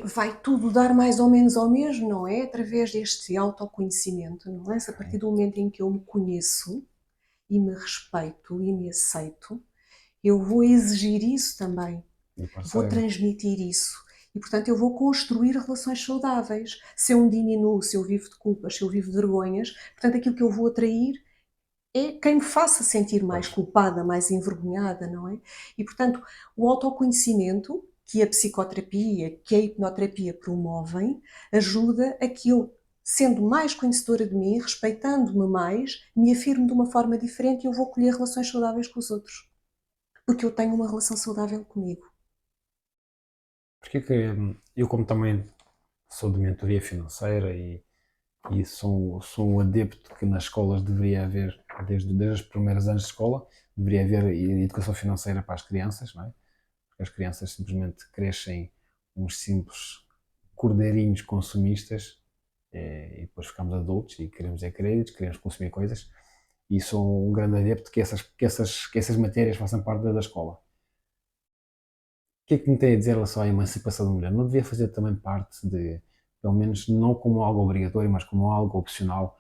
Vai tudo dar mais ou menos ao mesmo, não é? Através deste autoconhecimento, não é? A partir do momento em que eu me conheço e me respeito e me aceito, eu vou exigir isso também. Vou transmitir isso. E, portanto, eu vou construir relações saudáveis. Se eu me diminuo, se eu vivo de culpas, se eu vivo de vergonhas, portanto, aquilo que eu vou atrair é quem me faça sentir mais culpada, mais envergonhada, não é? E, portanto, o autoconhecimento que a psicoterapia, que a hipnoterapia promovem, ajuda a que eu, sendo mais conhecedora de mim, respeitando-me mais, me afirme de uma forma diferente e eu vou colher relações saudáveis com os outros. Porque eu tenho uma relação saudável comigo. Porque eu, como também sou de mentoria financeira e sou um adepto que nas escolas deveria haver, desde os primeiros anos de escola, deveria haver educação financeira para as crianças, não é? Porque as crianças simplesmente crescem uns simples cordeirinhos consumistas e depois ficamos adultos e queremos créditos, queremos consumir coisas e sou um grande adepto que essas matérias façam parte da escola. O que é que me tem a dizer em relação à emancipação da mulher? Não devia fazer também parte de, pelo menos não como algo obrigatório, mas como algo opcional,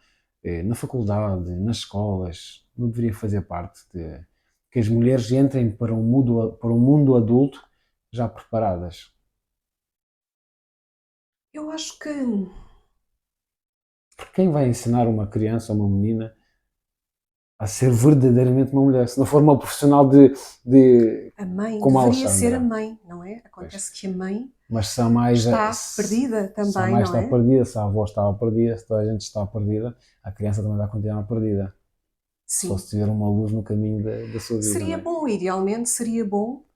na faculdade, nas escolas, não deveria fazer parte de que as mulheres entrem para um mundo adulto já preparadas? Eu acho que Porque quem vai ensinar uma criança ou uma menina a ser verdadeiramente uma mulher, se não for uma profissional a mãe como a deveria ser a Alexandra? mãe, não é? Acontece que a mãe Mas se a mãe está perdida se a também, mãe não está é? perdida, se a avó estava perdida, se toda a gente está perdida, a criança também vai continuar perdida. Só Sim. se tiver uma luz no caminho da sua vida, Seria não é? bom, idealmente seria bom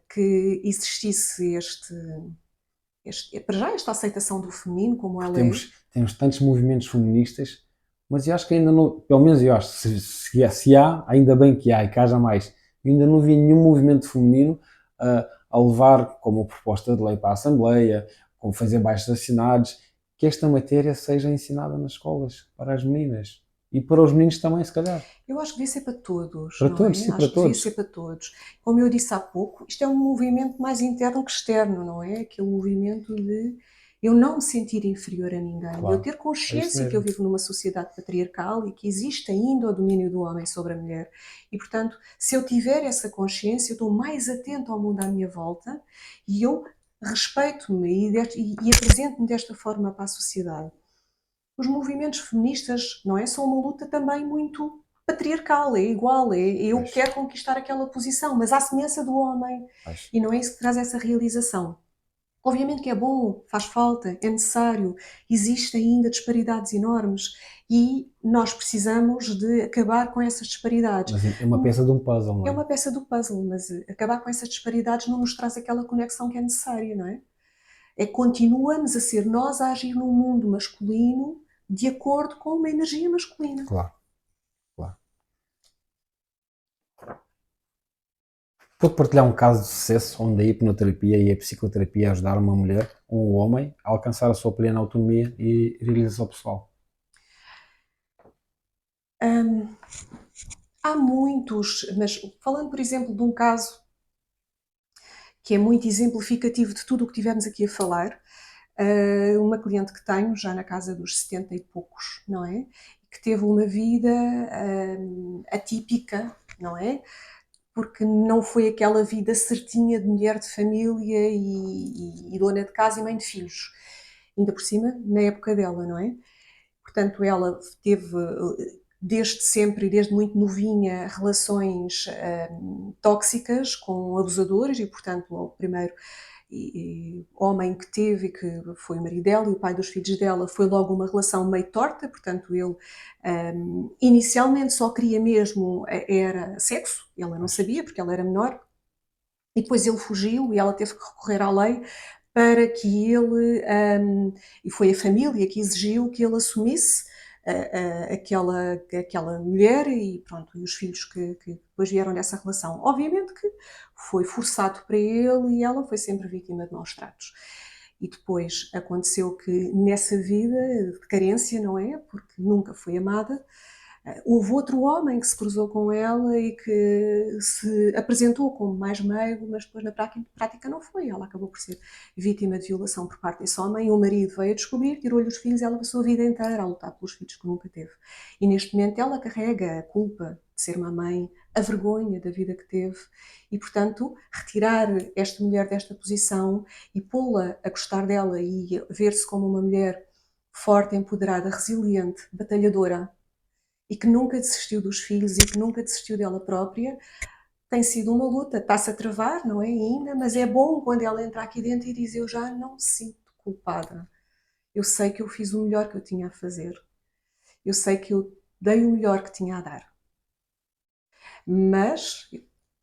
que existisse para já esta aceitação do feminino como ela é. Temos tantos movimentos feministas, mas eu acho que ainda não, pelo menos eu acho, se há, ainda bem que há e que haja mais. Eu ainda não vi nenhum movimento feminino a levar como proposta de lei para a Assembleia, como fazer baixos assinados, que esta matéria seja ensinada nas escolas para as meninas e para os meninos também, se calhar. Eu acho que devia ser para todos, Para não todos, é? sim, para Acho que devia todos. ser para todos. Como eu disse há pouco, isto é um movimento mais interno que externo, não é? Aquele movimento de eu não me sentir inferior a ninguém, Claro, eu ter consciência que eu mesmo. vivo numa sociedade patriarcal e que existe ainda o domínio do homem sobre a mulher. E, portanto, se eu tiver essa consciência, eu estou mais atento ao mundo à minha volta e eu respeito-me e apresento-me desta forma para a sociedade. Os movimentos feministas, não é? São uma luta também muito patriarcal, é igual, eu Pois, quero conquistar aquela posição, mas à semelhança do homem. pois. E não é isso que traz essa realização. Obviamente que é bom, faz falta, é necessário, existem ainda disparidades enormes e nós precisamos de acabar com essas disparidades. Mas é uma peça de um puzzle, não É é? uma peça do puzzle, mas acabar com essas disparidades não nos traz aquela conexão que é necessária, não é? É que continuamos a ser nós a agir num mundo masculino de acordo com uma energia masculina. Claro, claro. Vou-te partilhar um caso de sucesso onde a hipnoterapia e a psicoterapia ajudaram uma mulher, um homem, a alcançar a sua plena autonomia e realização pessoal. Há muitos, mas falando, por exemplo, de um caso que é muito exemplificativo de tudo o que tivemos aqui a falar, uma cliente que tenho, já na casa dos 70 e poucos, não é? Que teve uma vida atípica, não é? Porque não foi aquela vida certinha de mulher de família e dona de casa e mãe de filhos. Ainda por cima, na época dela, não é? Portanto, ela teve, desde sempre e desde muito novinha, relações tóxicas com abusadores e, portanto, o primeiro homem que teve, que foi o marido dela e o pai dos filhos dela, foi logo uma relação meio torta, portanto ele inicialmente só queria mesmo era sexo, ela não sabia porque ela era menor, e depois ele fugiu e ela teve que recorrer à lei para que ele, e foi a família que exigiu que ele assumisse aquela mulher e pronto, e os filhos que depois vieram dessa relação. Obviamente que foi forçado para ele e ela foi sempre vítima de maus tratos. E depois aconteceu que nessa vida de carência, não é? Porque nunca foi amada, houve outro homem que se cruzou com ela e que se apresentou como mais meigo, mas depois na prática não foi. Ela acabou por ser vítima de violação por parte desse homem e o marido veio a descobrir, tirou-lhe os filhos e ela passou a vida inteira a lutar pelos filhos que nunca teve. E neste momento ela carrega a culpa de ser uma mãe, a vergonha da vida que teve e, portanto, retirar esta mulher desta posição e pô-la a gostar dela e ver-se como uma mulher forte, empoderada, resiliente, batalhadora, e que nunca desistiu dos filhos e que nunca desistiu dela própria, tem sido uma luta, está-se a travar, não é ainda, mas é bom quando ela entra aqui dentro e diz: eu já não me sinto culpada, eu sei que eu fiz o melhor que eu tinha a fazer, eu sei que eu dei o melhor que tinha a dar. Mas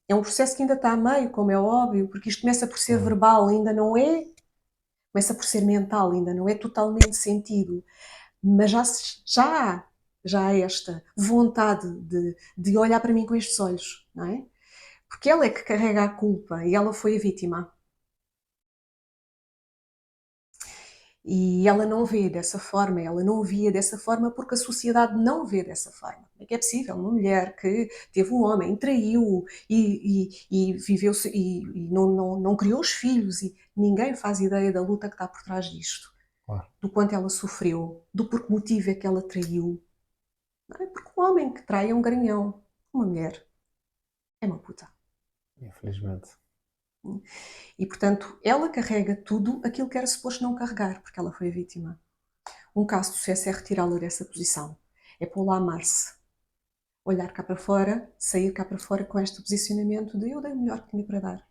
é um processo que ainda está a meio, como é óbvio, porque isto começa por ser verbal, ainda não é, começa por ser mental, ainda não é totalmente sentido, mas já há esta vontade de olhar para mim com estes olhos, não é? Porque ela é que carrega a culpa e ela foi a vítima. E ela não vê dessa forma, ela não via dessa forma porque a sociedade não vê dessa forma. Como é que é possível uma mulher que teve um homem, traiu e viveu e não criou os filhos e ninguém faz ideia da luta que está por trás disto, Claro. do quanto ela sofreu, do por que motivo é que ela traiu. Não é? Porque um homem que trai é um garanhão, uma mulher é uma puta. Infelizmente. E, portanto, ela carrega tudo aquilo que era suposto não carregar, porque ela foi a vítima. Um caso de sucesso é retirá-la dessa posição. É pô-la a amar-se. Olhar cá para fora, sair cá para fora com este posicionamento de eu dei o melhor que tinha para dar.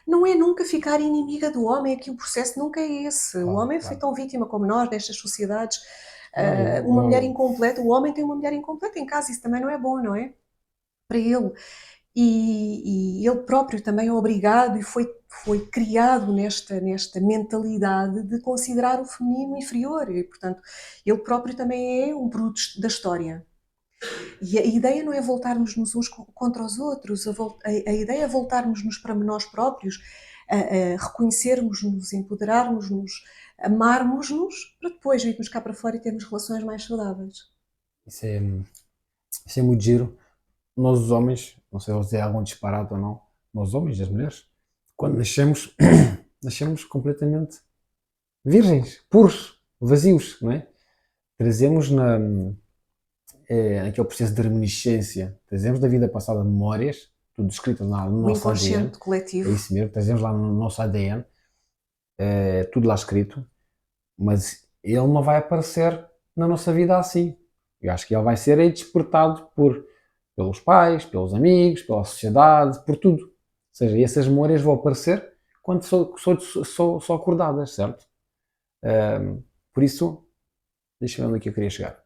Não é nunca ficar inimiga do homem, aqui o processo nunca é esse. Claro, o homem claro. foi tão vítima como nós, nestas sociedades. Não, Uma mulher incompleta, o homem tem uma mulher incompleta em casa, isso também não é bom, não é? Para ele. E ele próprio também é obrigado e foi criado nesta mentalidade de considerar o feminino inferior e, portanto, ele próprio também é um produto da história. E a ideia não é voltarmos-nos uns contra os outros, a ideia é voltarmos-nos para nós próprios, a reconhecermos-nos, empoderarmos-nos, amarmos-nos, para depois virmos cá para fora e termos relações mais saudáveis. Isso é muito giro. Nós os homens, não sei se vou dizer algum disparate ou não, nós homens e as mulheres, quando nascemos, nascemos completamente virgens, puros, vazios, não é? Trazemos aquele processo de reminiscência, trazemos da vida passada memórias, tudo escrito lá no O nosso ADN, inconsciente é coletivo. isso mesmo, trazemos lá no nosso ADN, tudo lá escrito, mas ele não vai aparecer na nossa vida assim. Eu acho que ele vai ser aí despertado pelos pais, pelos amigos, pela sociedade, por tudo. Ou seja, essas memórias vão aparecer quando são acordadas, certo? Por isso, deixa eu ver onde é que eu queria chegar.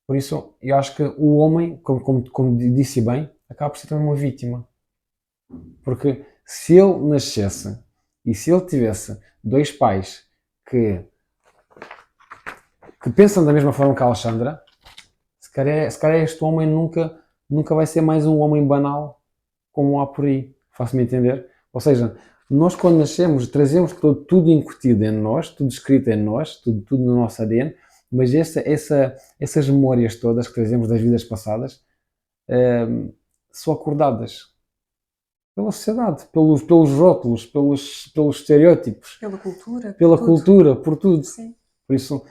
Por isso, eu acho que o homem, como disse bem, acaba por ser também uma vítima. Porque se ele nascesse e se ele tivesse dois pais que, que pensam da mesma forma que a Alexandra, se calhar este homem nunca vai ser mais um homem banal como há por aí. Faço-me entender? Ou seja, nós quando nascemos trazemos tudo incutido em nós, tudo escrito em nós, tudo no nosso ADN, mas essas memórias todas que trazemos das vidas passadas são acordadas pela sociedade, pelos rótulos, pelos estereótipos, Pela cultura, pela por tudo. cultura, por tudo. Sim. Por isso,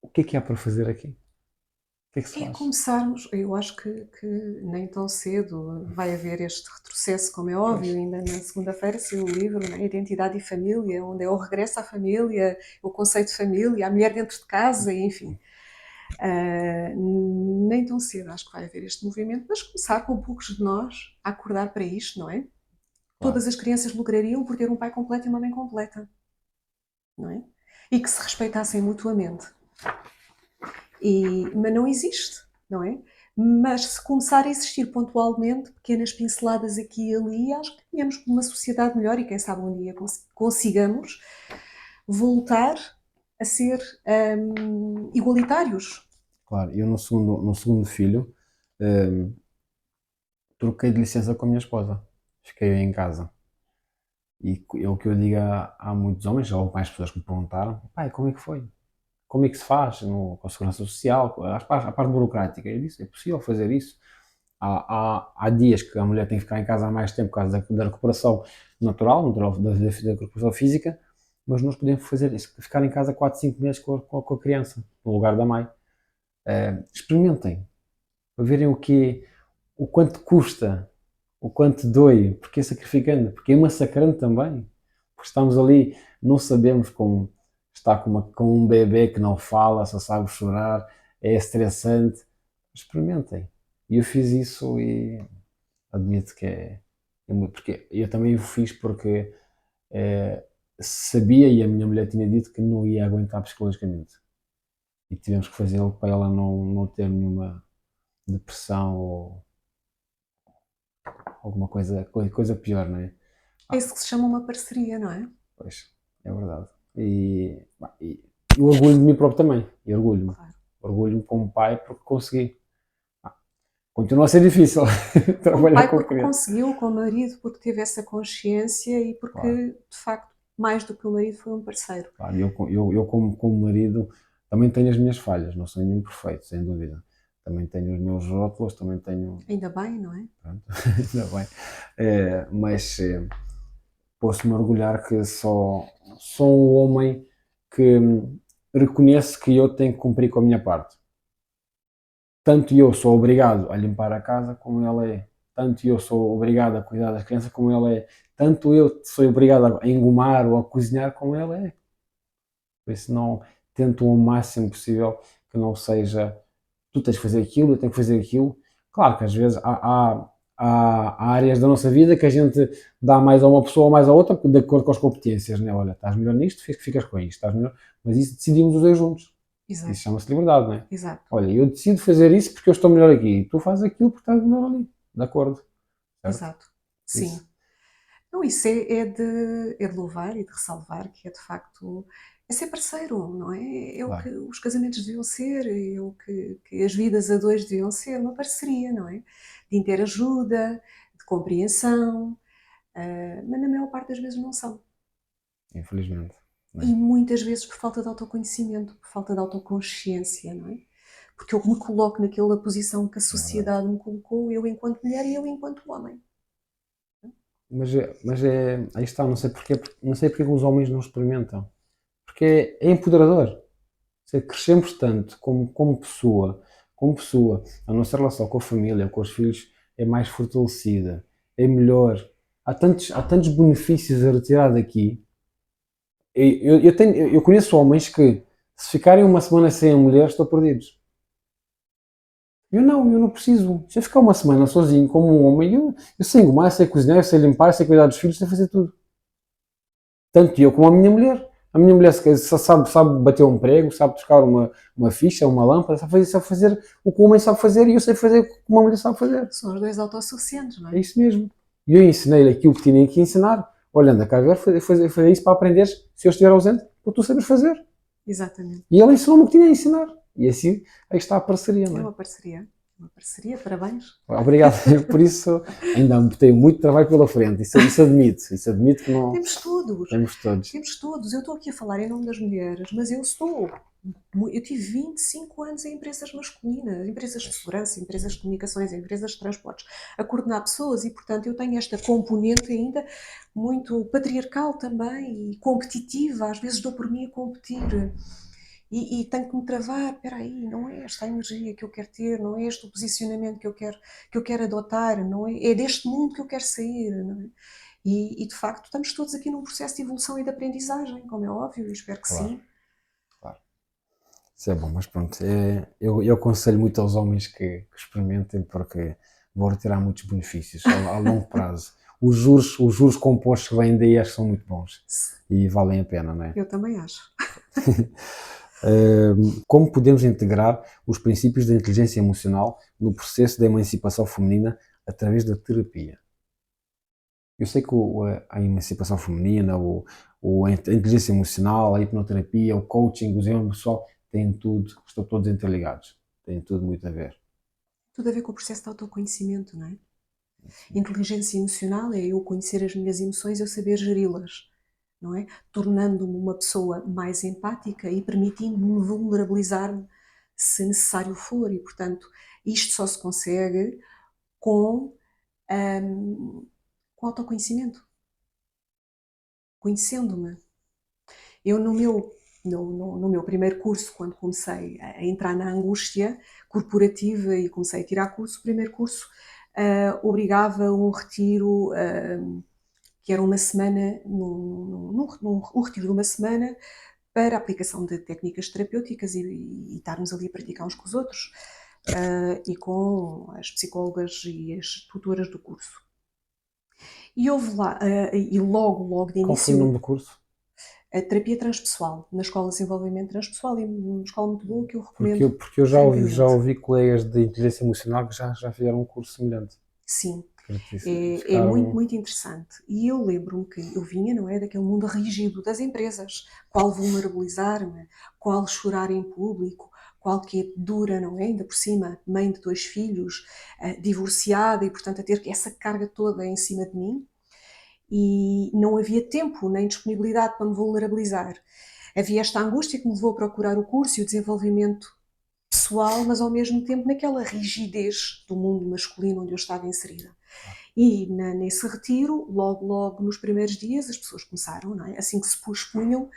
o que há para fazer aqui? O que é que se É faz? começarmos, eu acho que nem tão cedo vai haver este retrocesso, como é óbvio, ainda na segunda-feira saiu o livro, né? Identidade e Família, onde é o regresso à família, o conceito de família, a mulher dentro de casa, enfim. Nem tão cedo acho que vai haver este movimento, mas começar com poucos de nós a acordar para isto, não é? Claro. Todas as crianças lograriam por ter um pai completo e uma mãe completa, não é? E que se respeitassem mutuamente. Mas não existe, não é? Mas se começar a existir pontualmente, pequenas pinceladas aqui e ali, acho que tínhamos uma sociedade melhor e quem sabe um dia consigamos voltar a ser igualitários. Claro, eu no segundo filho troquei de licença com a minha esposa. Fiquei eu em casa. E é o que eu digo há muitos homens, ou mais pessoas que me perguntaram, pai, como é que foi? Como é que se faz com a segurança social, a parte burocrática? Eu disse, é possível fazer isso. Há dias que a mulher tem que ficar em casa há mais tempo por causa da recuperação natural da recuperação física, mas nós podemos fazer isso, ficar em casa 4, 5 meses com a criança, no lugar da mãe. Experimentem, para verem o quanto custa, o quanto dói, porque é sacrificando, porque é massacrante também, porque estamos ali, não sabemos como estar com um bebê que não fala, só sabe chorar, é estressante. Experimentem. E eu fiz isso e admito que porque eu também o fiz porque sabia e a minha mulher tinha dito que não ia aguentar psicologicamente. E tivemos que fazê-lo para ela não ter nenhuma depressão ou alguma coisa pior, não é? É isso que se chama uma parceria, não é? Pois, é verdade. E eu orgulho de mim próprio também. E orgulho-me. Claro. Orgulho-me como pai porque consegui. Continua a ser difícil Como trabalhar pai com porque criança. conseguiu, como marido porque teve essa consciência e porque, Claro, de facto, mais do que o marido foi um parceiro. claro. Eu como marido também tenho as minhas falhas, não sou nenhum perfeito, sem dúvida. Também tenho os meus rótulos, também tenho. Ainda bem, não é? Pronto, ainda bem. Mas posso-me orgulhar que sou um homem que reconhece que eu tenho que cumprir com a minha parte. Tanto eu sou obrigado a limpar a casa como ela é. Tanto eu sou obrigado a cuidar das crianças como ela é. Tanto eu sou obrigado a engomar ou a cozinhar como ela é. Por isso não tento o máximo possível que não seja tu tens que fazer aquilo, eu tenho que fazer aquilo. Claro que às vezes há áreas da nossa vida que a gente dá mais a uma pessoa ou mais a outra de acordo com as competências, né? Olha, estás melhor nisto, ficas com isto, estás melhor. Mas isso decidimos os dois juntos. Isso Exato, chama-se liberdade, não é? exato, Olha, eu decido fazer isso porque eu estou melhor aqui, e tu fazes aquilo porque estás melhor ali. De acordo, certo? exato. Sim. Isso. Não, isso é de louvar e de ressalvar que é de facto é ser parceiro, não é? É o que Claro, os casamentos deviam ser, é o que as vidas a dois deviam ser, uma parceria, não é? De interajuda, de compreensão, mas na maior parte das vezes não são. infelizmente. Não E é? muitas vezes por falta de autoconhecimento, por falta de autoconsciência, não é? Porque eu me coloco naquela posição que a É verdade. sociedade me colocou, eu enquanto mulher e eu enquanto homem. aí está, não sei porque os homens não experimentam. Porque é empoderador. Se crescemos tanto como pessoa, a nossa relação com a família, com os filhos é mais fortalecida, é melhor. Há tantos benefícios a retirar daqui. Eu conheço homens que, se ficarem uma semana sem a mulher, estão perdidos. Eu não preciso. Se eu ficar uma semana sozinho como um homem, eu sei engomar, sei cozinhar, eu sei limpar, sei cuidar dos filhos, sei fazer tudo. Tanto eu como a minha mulher. A minha mulher sabe bater um prego, sabe tocar uma ficha, uma lâmpada, sabe fazer o que o homem sabe fazer e eu sei fazer o que uma mulher sabe fazer. São os dois autossuficientes, não É é? isso mesmo. E eu ensinei-lhe aquilo que tinha que ensinar. Olha, anda cá ver, fazer isso para aprenderes. Se eu estiver ausente, tu sabes fazer. Exatamente. E ele ensinou-me o que tinha a ensinar. E assim, aí está a parceria, não É é? uma parceria. Uma parceria, parabéns. Obrigado. Por isso, ainda tenho muito trabalho pela frente. Isso admito que não. Temos todos. Temos todos. Temos todos. Eu estou aqui a falar em nome das mulheres, mas eu tive 25 anos em empresas masculinas, empresas de segurança, empresas de comunicações, empresas de transportes, a coordenar pessoas e, portanto, eu tenho esta componente ainda muito patriarcal também e competitiva. Às vezes dou por mim a competir. E tenho que me travar, espera aí, não é esta a energia que eu quero ter, não é este o posicionamento que eu quero adotar, não é, é deste mundo que eu quero sair, não é? E de facto estamos todos aqui num processo de evolução e de aprendizagem, como é óbvio, e espero que Claro. sim. Claro. Isso é bom, mas pronto, eu aconselho muito aos homens que experimentem porque vão retirar muitos benefícios a longo prazo. Os juros compostos que vêm daí acho que são muito bons e valem a pena, não é? Eu também acho. Como podemos integrar os princípios da inteligência emocional no processo da emancipação feminina através da terapia? Eu sei que a emancipação feminina, a inteligência emocional, a hipnoterapia, o coaching, o desenvolvimento pessoal, têm tudo, estão todos interligados. Têm tudo muito a ver. Tudo a ver com o processo de autoconhecimento, não é? Inteligência emocional é eu conhecer as minhas emoções, eu saber geri-las, não é? Tornando-me uma pessoa mais empática e permitindo-me vulnerabilizar-me se necessário for. E, portanto, isto só se consegue com, com autoconhecimento, conhecendo-me. Eu, no meu primeiro curso, quando comecei a entrar na angústia corporativa e comecei a tirar curso, o primeiro curso obrigava um retiro que era uma semana, um retiro de uma semana para a aplicação de técnicas terapêuticas e estarmos ali a praticar uns com os outros e com as psicólogas e as tutoras do curso. E houve lá, e logo de Qual foi o início, nome do curso? a terapia transpessoal, na Escola de Desenvolvimento Transpessoal, e uma escola muito boa que eu recomendo Porque eu francamente. já ouvi colegas de inteligência emocional que já fizeram um curso semelhante. Sim, Que é muito, ficaram. muito interessante. E eu lembro-me que eu vinha, não é, daquele mundo rígido das empresas, qual vulnerabilizar-me, qual chorar em público, qual que é dura, não é, ainda por cima, mãe de 2 filhos, divorciada e, portanto, a ter essa carga toda em cima de mim. E não havia tempo nem disponibilidade para me vulnerabilizar. Havia esta angústia que me levou a procurar o curso e o desenvolvimento pessoal, mas ao mesmo tempo naquela rigidez do mundo masculino onde eu estava inserida. E nesse retiro, logo nos primeiros dias, as pessoas começaram, não é? Assim que se expunham,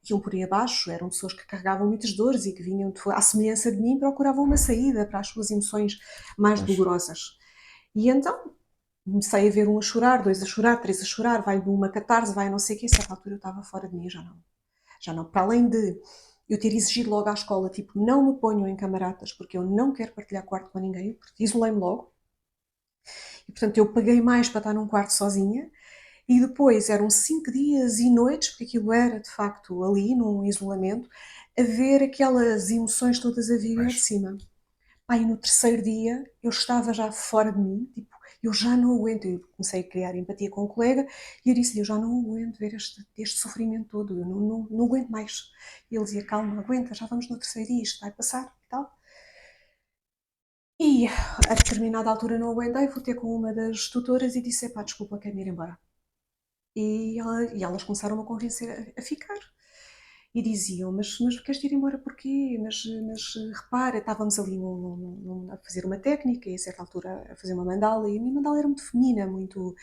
iam por aí abaixo, eram pessoas que carregavam muitas dores e que vinham, à semelhança de mim, procuravam uma saída para as suas emoções mais dolorosas. E então comecei a ver um a chorar, 2 a chorar, 3 a chorar, vai de uma catarse, vai não sei o quê, a certa altura eu estava fora de mim, já não. Para além de eu ter exigido logo à escola, tipo, não me ponham em camaradas, porque eu não quero partilhar quarto com ninguém, porque isolei-me logo. E, portanto, eu paguei mais para estar num quarto sozinha. E depois eram 5 dias e noites, porque aquilo era, de facto, ali, num isolamento, a ver aquelas emoções todas a virem de cima. E no terceiro dia eu estava já fora de mim, tipo, eu já não aguento. Eu comecei a criar empatia com o colega e eu disse-lhe, eu já não aguento ver este sofrimento todo, eu não aguento mais. E ele dizia, calma, aguenta, já vamos no terceiro dia, isto vai passar e tal. E a determinada altura não aguentei, fui ter com uma das tutoras e disse, pá, desculpa, quero ir embora. E elas começaram a convencer a ficar. e diziam, mas queres ir embora porquê? Mas repara, estávamos ali a fazer uma técnica e a certa altura a fazer uma mandala e a minha mandala era muito feminina, muito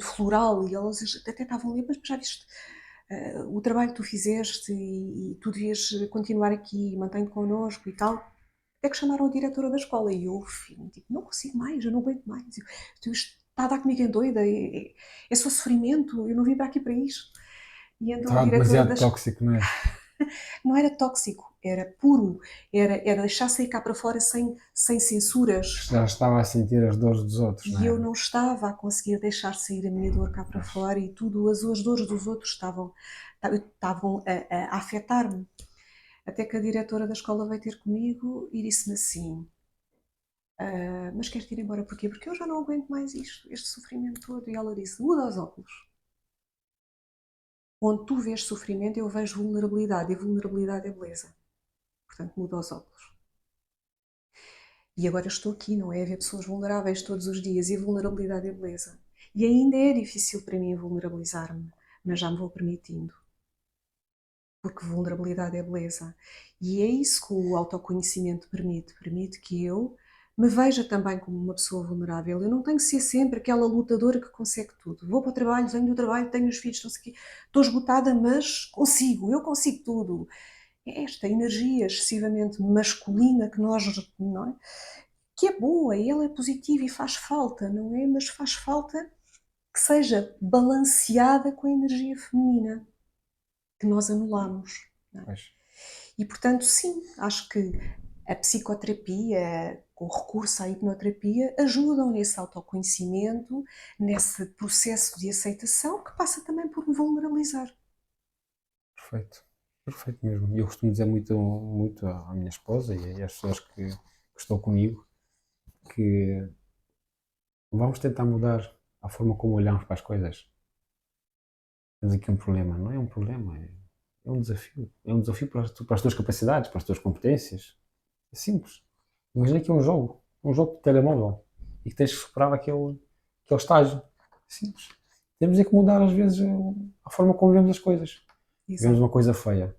floral e elas até estavam ali, mas já viste o trabalho que tu fizeste e tu devias continuar aqui, mantém-te connosco e tal. Até que chamaram a diretora da escola e eu, filho, tipo, não consigo mais, eu não aguento mais. Isto está a dar comigo em doida, é só sofrimento, eu não vim para aqui para isto. E então a Está diretora demasiado da escola tóxico, não é? não era tóxico, era puro, era deixar sair cá para fora sem censuras. Já estava a sentir as dores dos outros, não E eu é? não estava a conseguir deixar sair a minha dor cá para Pois. fora e tudo, as dores dos outros estavam a afetar-me. Até que a diretora da escola veio ter comigo e disse-me assim: mas queres ir embora porquê? Porque eu já não aguento mais isto, este sofrimento todo. E ela disse: muda os óculos. Onde tu vês sofrimento, eu vejo vulnerabilidade, e vulnerabilidade é beleza. Portanto, muda os óculos. E agora estou aqui, não é? A ver pessoas vulneráveis todos os dias, e a vulnerabilidade é beleza. E ainda é difícil para mim vulnerabilizar-me, mas já me vou permitindo. Porque vulnerabilidade é beleza. E é isso que o autoconhecimento permite. Permite que eu me veja também como uma pessoa vulnerável. Eu não tenho que ser sempre aquela lutadora que consegue tudo. Vou para o trabalho, venho do trabalho, tenho os filhos, não sei o quê. Estou esgotada, mas consigo, eu consigo tudo. É esta energia excessivamente masculina que nós, não é? Que é boa e ela é positiva e faz falta, não é? Mas faz falta que seja balanceada com a energia feminina que nós anulamos. Não é? Pois. E portanto, sim, acho que a psicoterapia, com o recurso à hipnoterapia, ajudam nesse autoconhecimento, nesse processo de aceitação que passa também por me vulnerabilizar. Perfeito. Perfeito mesmo. E eu costumo dizer muito à minha esposa e às pessoas que estão comigo que vamos tentar mudar a forma como olhamos para as coisas. Temos aqui um problema. Não é um problema, é um desafio. É um desafio para as tuas capacidades, para as tuas competências. É simples. Imagina que é um jogo de telemóvel e que tens que superar aquele estágio. É simples. Temos é que mudar às vezes a forma como vemos as coisas. Vemos Exato. uma coisa feia.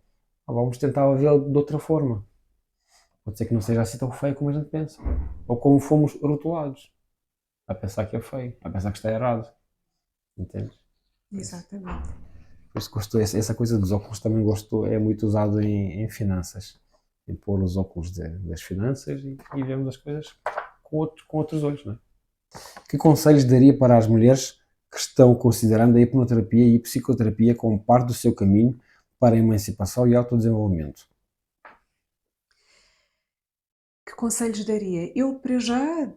Vamos tentar vê-la de outra forma. Pode ser que não seja assim tão feio como a gente pensa. Ou como fomos rotulados. A pensar que é feio, a pensar que está errado. Entendes? Por isso, Exatamente. por isso gostou, essa coisa dos óculos também gostou, é muito usado em finanças. Em pôr os óculos das finanças e vemos as coisas com outros olhos, não é? Que conselhos daria para as mulheres que estão considerando a hipnoterapia e a psicoterapia como parte do seu caminho para a emancipação e autodesenvolvimento? Que conselhos daria? Eu, para já,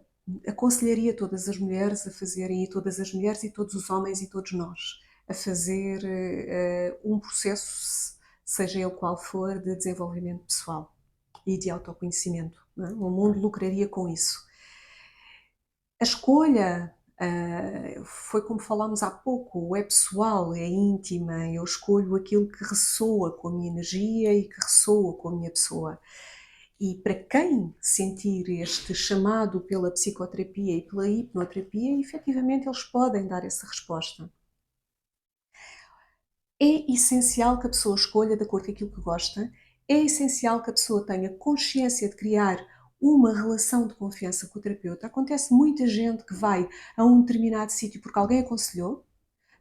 aconselharia todas as mulheres a fazerem, e todas as mulheres e todos os homens e todos nós, a fazer um processo, seja ele qual for, de desenvolvimento pessoal e de autoconhecimento. Não é? O mundo lucraria com isso. A escolha foi como falámos há pouco, é pessoal, é íntima, eu escolho aquilo que ressoa com a minha energia e que ressoa com a minha pessoa. E para quem sentir este chamado pela psicoterapia e pela hipnoterapia, efetivamente eles podem dar essa resposta. É essencial que a pessoa escolha de acordo com aquilo que gosta, é essencial que a pessoa tenha consciência de criar uma relação de confiança com o terapeuta. Acontece muita gente que vai a um determinado sítio porque alguém aconselhou,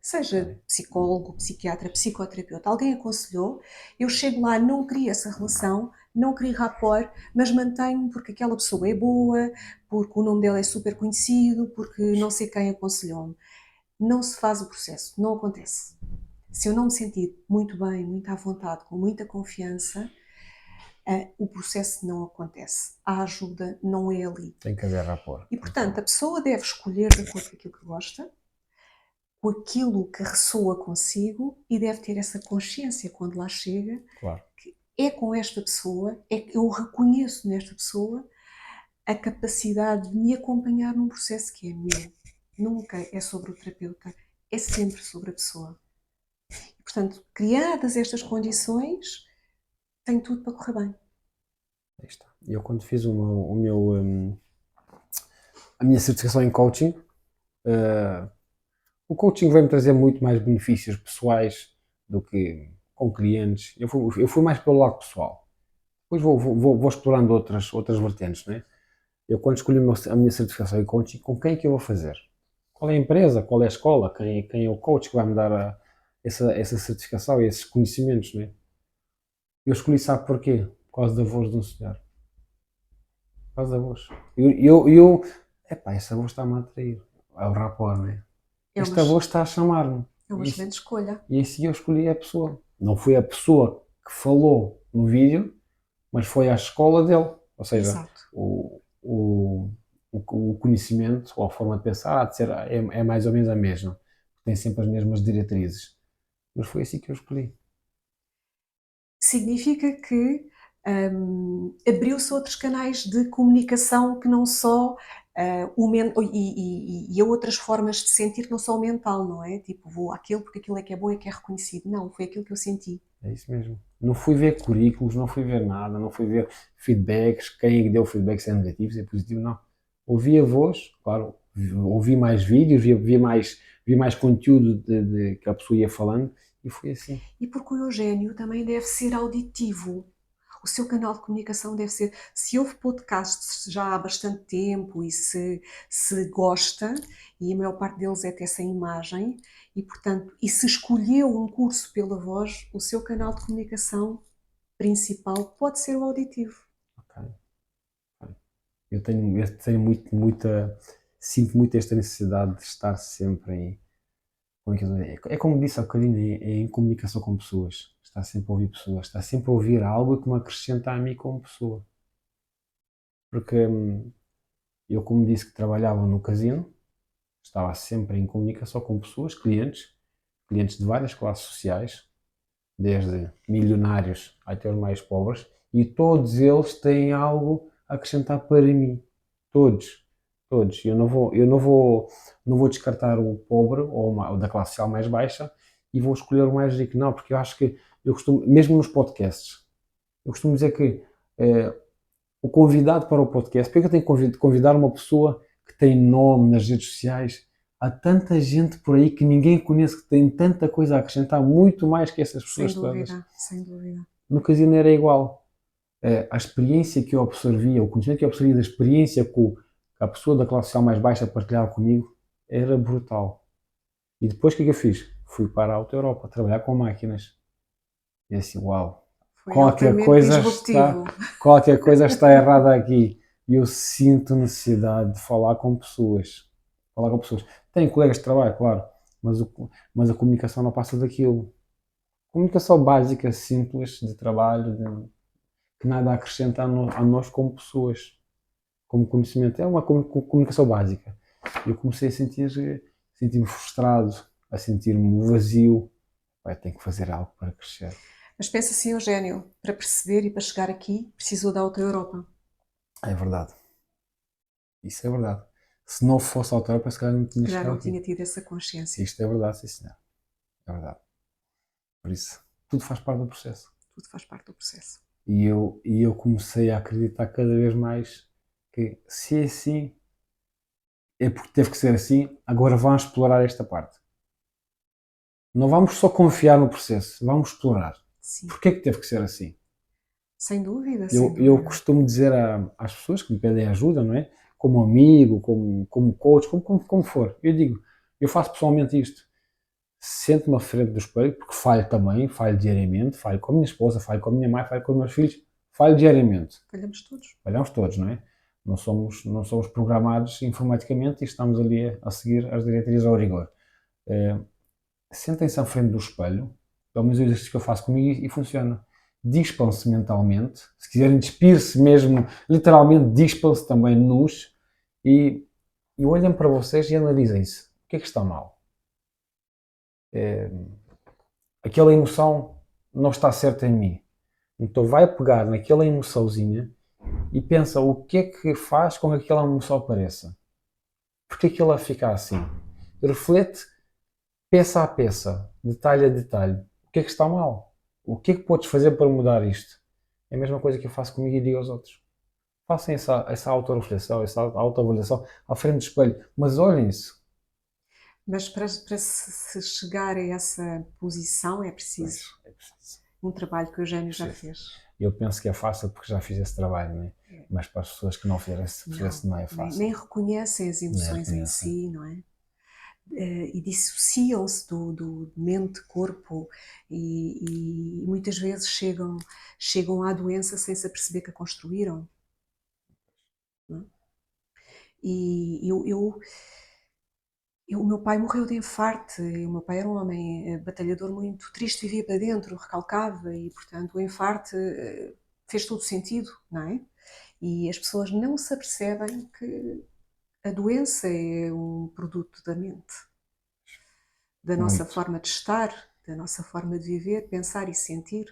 seja Ok. psicólogo, psiquiatra, psicoterapeuta, alguém aconselhou, eu chego lá, não crio essa relação, não crio rapport, mas mantenho porque aquela pessoa é boa, porque o nome dela é super conhecido, porque não sei quem aconselhou-me. Não se faz o processo, não acontece. Se eu não me sentir muito bem, muito à vontade, com muita confiança, o processo não acontece. A ajuda não é ali. Tem que haver rapport. E, portanto, a pessoa deve escolher de acordo com aquilo que gosta, com aquilo que ressoa consigo e deve ter essa consciência quando lá chega, Claro. que é com esta pessoa, é que eu reconheço nesta pessoa a capacidade de me acompanhar num processo que é meu. Nunca é sobre o terapeuta, é sempre sobre a pessoa. E, portanto, criadas estas condições, tem tudo para correr bem. Aí está. Eu quando fiz a minha certificação em coaching, o coaching veio-me trazer muito mais benefícios pessoais do que com clientes. Eu fui mais pelo lado pessoal. Depois vou explorando outras vertentes, né? Eu quando escolhi a minha certificação em coaching, com quem é que eu vou fazer? Qual é a empresa? Qual é a escola? Quem é o coach que vai me dar essa certificação e esses conhecimentos, né? Eu escolhi, sabe porquê? Por causa da voz de um senhor. Por causa da voz. Epá, essa voz está-me a atrair. É o rapport, né? É uma, Esta voz está a chamar-me. é uma excelente escolha. E assim eu escolhi a pessoa. Não foi a pessoa que falou no vídeo, mas foi a escola dele. Ou seja, Exato. o conhecimento ou a forma de pensar é mais ou menos a mesma. Tem sempre as mesmas diretrizes. Mas foi assim que eu escolhi. Significa que abriu-se outros canais de comunicação que não só e a outras formas de sentir que não só o mental, não é? Tipo, vou àquele porque aquilo é que é bom e que é reconhecido. Não, foi aquilo que eu senti. É isso mesmo. Não fui ver currículos, não fui ver nada, não fui ver feedbacks, quem é que deu feedback, se é negativo, se é positivo, não. Ouvi a voz, claro, ouvi mais vídeos, vi mais conteúdo que a pessoa ia falando e foi assim. E porque o Eugénio também deve ser auditivo. O seu canal de comunicação deve ser. Se houve podcasts já há bastante tempo e se gosta, e a maior parte deles é até sem imagem, e portanto, e se escolheu um curso pela voz, o seu canal de comunicação principal pode ser o auditivo. Ok. Eu tenho sinto muito esta necessidade de estar sempre é como disse há bocadinho, é em comunicação com pessoas. Está sempre a ouvir pessoas, está sempre a ouvir algo que me acrescenta a mim como pessoa. Porque eu, como disse que trabalhava no casino, estava sempre em comunicação com pessoas, clientes de várias classes sociais, desde milionários até os mais pobres, e todos eles têm algo a acrescentar para mim. Todos. Todos. Eu não vou descartar o pobre ou da classe social mais baixa e vou escolher o mais rico. Não, porque eu acho que eu costumo, mesmo nos podcasts, eu costumo dizer que o convidado para o podcast, porque eu tenho que convidar uma pessoa que tem nome nas redes sociais. Há tanta gente por aí que ninguém conhece, que tem tanta coisa a acrescentar, muito mais que essas pessoas todas. Sem dúvida. No casino era igual. A experiência que eu absorvia, o conhecimento que eu absorvia da experiência que a pessoa da classe social mais baixa partilhava comigo, era brutal. E depois o que é que eu fiz? Fui para a Alta Europa, trabalhar com máquinas. E assim, uau, Foi qualquer altamente coisa disruptivo. qualquer coisa está errada aqui. E eu sinto necessidade de falar com pessoas. Falar com pessoas. Tenho colegas de trabalho, claro, mas a comunicação não passa daquilo. Comunicação básica, simples, de trabalho, que nada acrescenta a nós como pessoas, como conhecimento. É uma comunicação básica. Eu comecei a sentir-me frustrado, a sentir-me vazio. Tenho que fazer algo para crescer. Mas pensa assim, Eugénio, para perceber e para chegar aqui, precisou da outra Europa. É verdade. Isso é verdade. Se não fosse a Alta Europa, se calhar não tinha Já chegado não aqui. tinha tido essa consciência. Isto é verdade, sim senhor. É verdade. Por isso, tudo faz parte do processo. Tudo faz parte do processo. E eu comecei a acreditar cada vez mais que se é assim, é porque teve que ser assim, agora vamos explorar esta parte. Não vamos só confiar no processo, vamos explorar. Sim. Porquê que teve que ser assim? Sem dúvida, Eu costumo dizer às pessoas que me pedem ajuda, não é? Como amigo, como coach, como for. Eu digo, eu faço pessoalmente isto. Sento-me à frente do espelho, porque falho também, falho diariamente, falho com a minha esposa, falho com a minha mãe, falho com os meus filhos, falho diariamente. Falhamos todos. Falhamos todos, não é? Não somos programados informaticamente e estamos ali a seguir as diretrizes ao rigor. Sentem-se à frente do espelho, pelo menos o exercício que eu faço comigo e funciona. Dispam-se mentalmente, se quiserem despir-se mesmo, literalmente dispam-se também nus e olhem para vocês e analisem-se. O que é que está mal? Aquela emoção não está certa em mim. Então vai pegar naquela emoçãozinha e pensa o que é que faz com que aquela emoção apareça. Porquê que ela fica assim? Reflete peça a peça, detalhe a detalhe. O que é que está mal? O que é que podes fazer para mudar isto? É a mesma coisa que eu faço comigo e digo aos outros. Façam essa autorreflexão, essa autoavaliação à frente do espelho, mas olhem-se. Mas para se chegar a essa posição é preciso Pois, é preciso. um trabalho que o Eugénio já Preciso. fez. Eu penso que é fácil porque já fiz esse trabalho, não é? Mas para as pessoas que não fizeram esse processo não é nem fácil. reconhecem as Nem emoções em reconhecem. si, não é? E dissociam-se do mente, corpo e muitas vezes chegam à doença sem se aperceber que a construíram. Não é? E o meu pai morreu de infarto, e o meu pai era um homem batalhador, muito triste, vivia para dentro, recalcava, e portanto o infarto fez todo sentido, não é? E as pessoas não se apercebem que a doença é um produto da mente, da nossa Muito, forma de estar, da nossa forma de viver, pensar e sentir.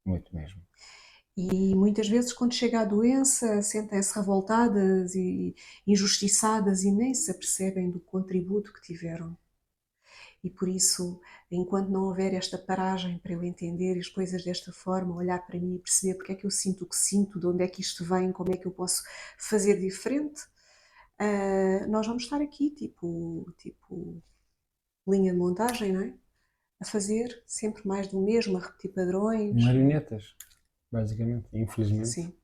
muito mesmo. E muitas vezes, quando chega a doença, sentem-se revoltadas e injustiçadas e nem se apercebem do contributo que tiveram. E por isso, enquanto não houver esta paragem para eu entender as coisas desta forma, olhar para mim e perceber porque é que eu sinto o que sinto, de onde é que isto vem, como é que eu posso fazer diferente, nós vamos estar aqui, tipo linha de montagem, não é? A fazer sempre mais do mesmo, a repetir padrões. Marionetas, basicamente, infelizmente. Sim,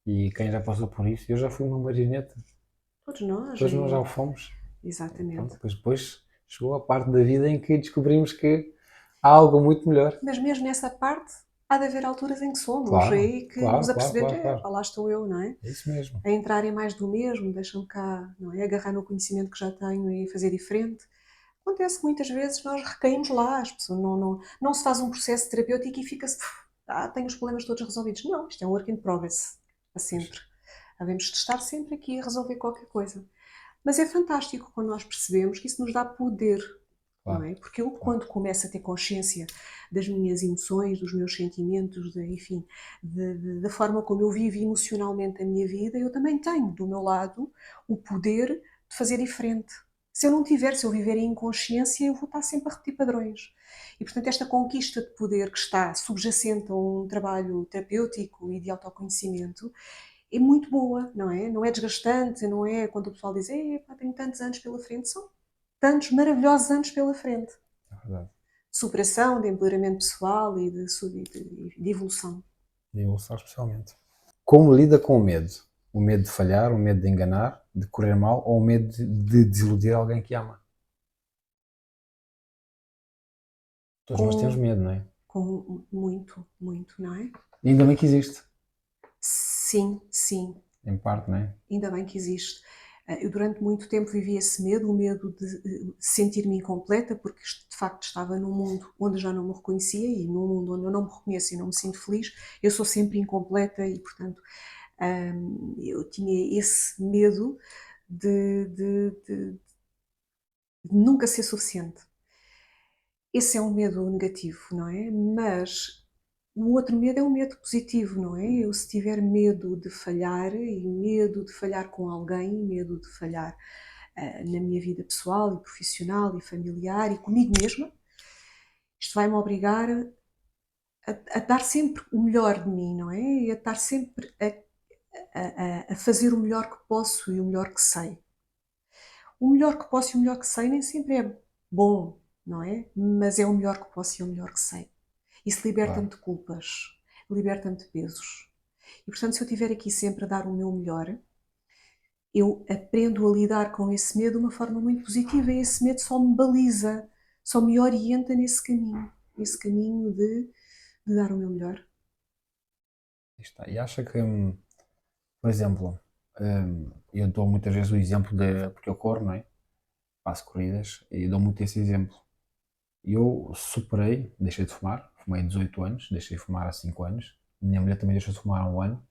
E quem já passou por isso, eu já fui uma marioneta. todos nós. Todos nós já o fomos. Exatamente. Pronto, depois chegou a parte da vida em que descobrimos que há algo muito melhor. Mas mesmo nessa parte, há de haver alturas em que somos, Claro, aí que nos claro, claro, apercebemos, claro, claro. pá, lá estou eu, não é? É isso mesmo. A entrar em mais do mesmo, deixa-me cá, não é? Agarrar no conhecimento que já tenho e fazer diferente. Acontece que muitas vezes nós recaímos lá, as pessoas não se faz um processo terapêutico e fica-se, tenho os problemas todos resolvidos. Não, isto é um work in progress, para sempre. Havemos de estar sempre aqui a resolver qualquer coisa. Mas é fantástico quando nós percebemos que isso nos dá poder, não Claro, é? Porque eu, claro. quando começo a ter consciência das minhas emoções, dos meus sentimentos, enfim, da forma como eu vivo emocionalmente a minha vida, eu também tenho do meu lado o poder de fazer diferente. Se eu não tiver, se eu viver em inconsciência, eu vou estar sempre a repetir padrões. E, portanto, esta conquista de poder que está subjacente a um trabalho terapêutico e de autoconhecimento é muito boa, não é? Não é desgastante, não é quando o pessoal diz, tenho tantos anos pela frente. São tantos maravilhosos anos pela frente. É verdade. De superação, de empoderamento pessoal e de evolução. De evolução especialmente. Como lida com o medo? O medo de falhar, o medo de enganar, de correr mal ou o medo de desiludir alguém que ama? Todos nós temos Com, medo, não é? com muito, não é? E ainda bem que existe, Sim, em parte, não é? ainda bem que existe. Eu durante muito tempo vivi esse medo, o medo de sentir-me incompleta, porque de facto estava num mundo onde já não me reconhecia e num mundo onde eu não me reconheço e não me sinto feliz, eu sou sempre incompleta e, portanto, eu tinha esse medo de nunca ser suficiente. Esse é um medo negativo, não é? Mas o outro medo é um medo positivo, não é? Eu, se tiver medo de falhar e medo de falhar com alguém, medo de falhar na minha vida pessoal e profissional e familiar e comigo mesma, isto vai-me obrigar a dar sempre o melhor de mim, não é? E a estar sempre a fazer o melhor que posso e o melhor que sei. O melhor que posso e o melhor que sei nem sempre é bom, não é? Mas é o melhor que posso e o melhor que sei. Isso liberta-me Claro. de culpas, liberta-me de pesos. E portanto, se eu estiver aqui sempre a dar o meu melhor, eu aprendo a lidar com esse medo de uma forma muito positiva e esse medo só me baliza, só me orienta nesse caminho de dar o meu melhor. Aí está. E acha que, por exemplo, eu dou muitas vezes o exemplo de, porque eu corro, não é? Faço corridas e dou muito esse exemplo. Eu superei, deixei de fumar, fumei 18 anos, deixei de fumar há 5 anos. Minha mulher também deixou de fumar há um ano.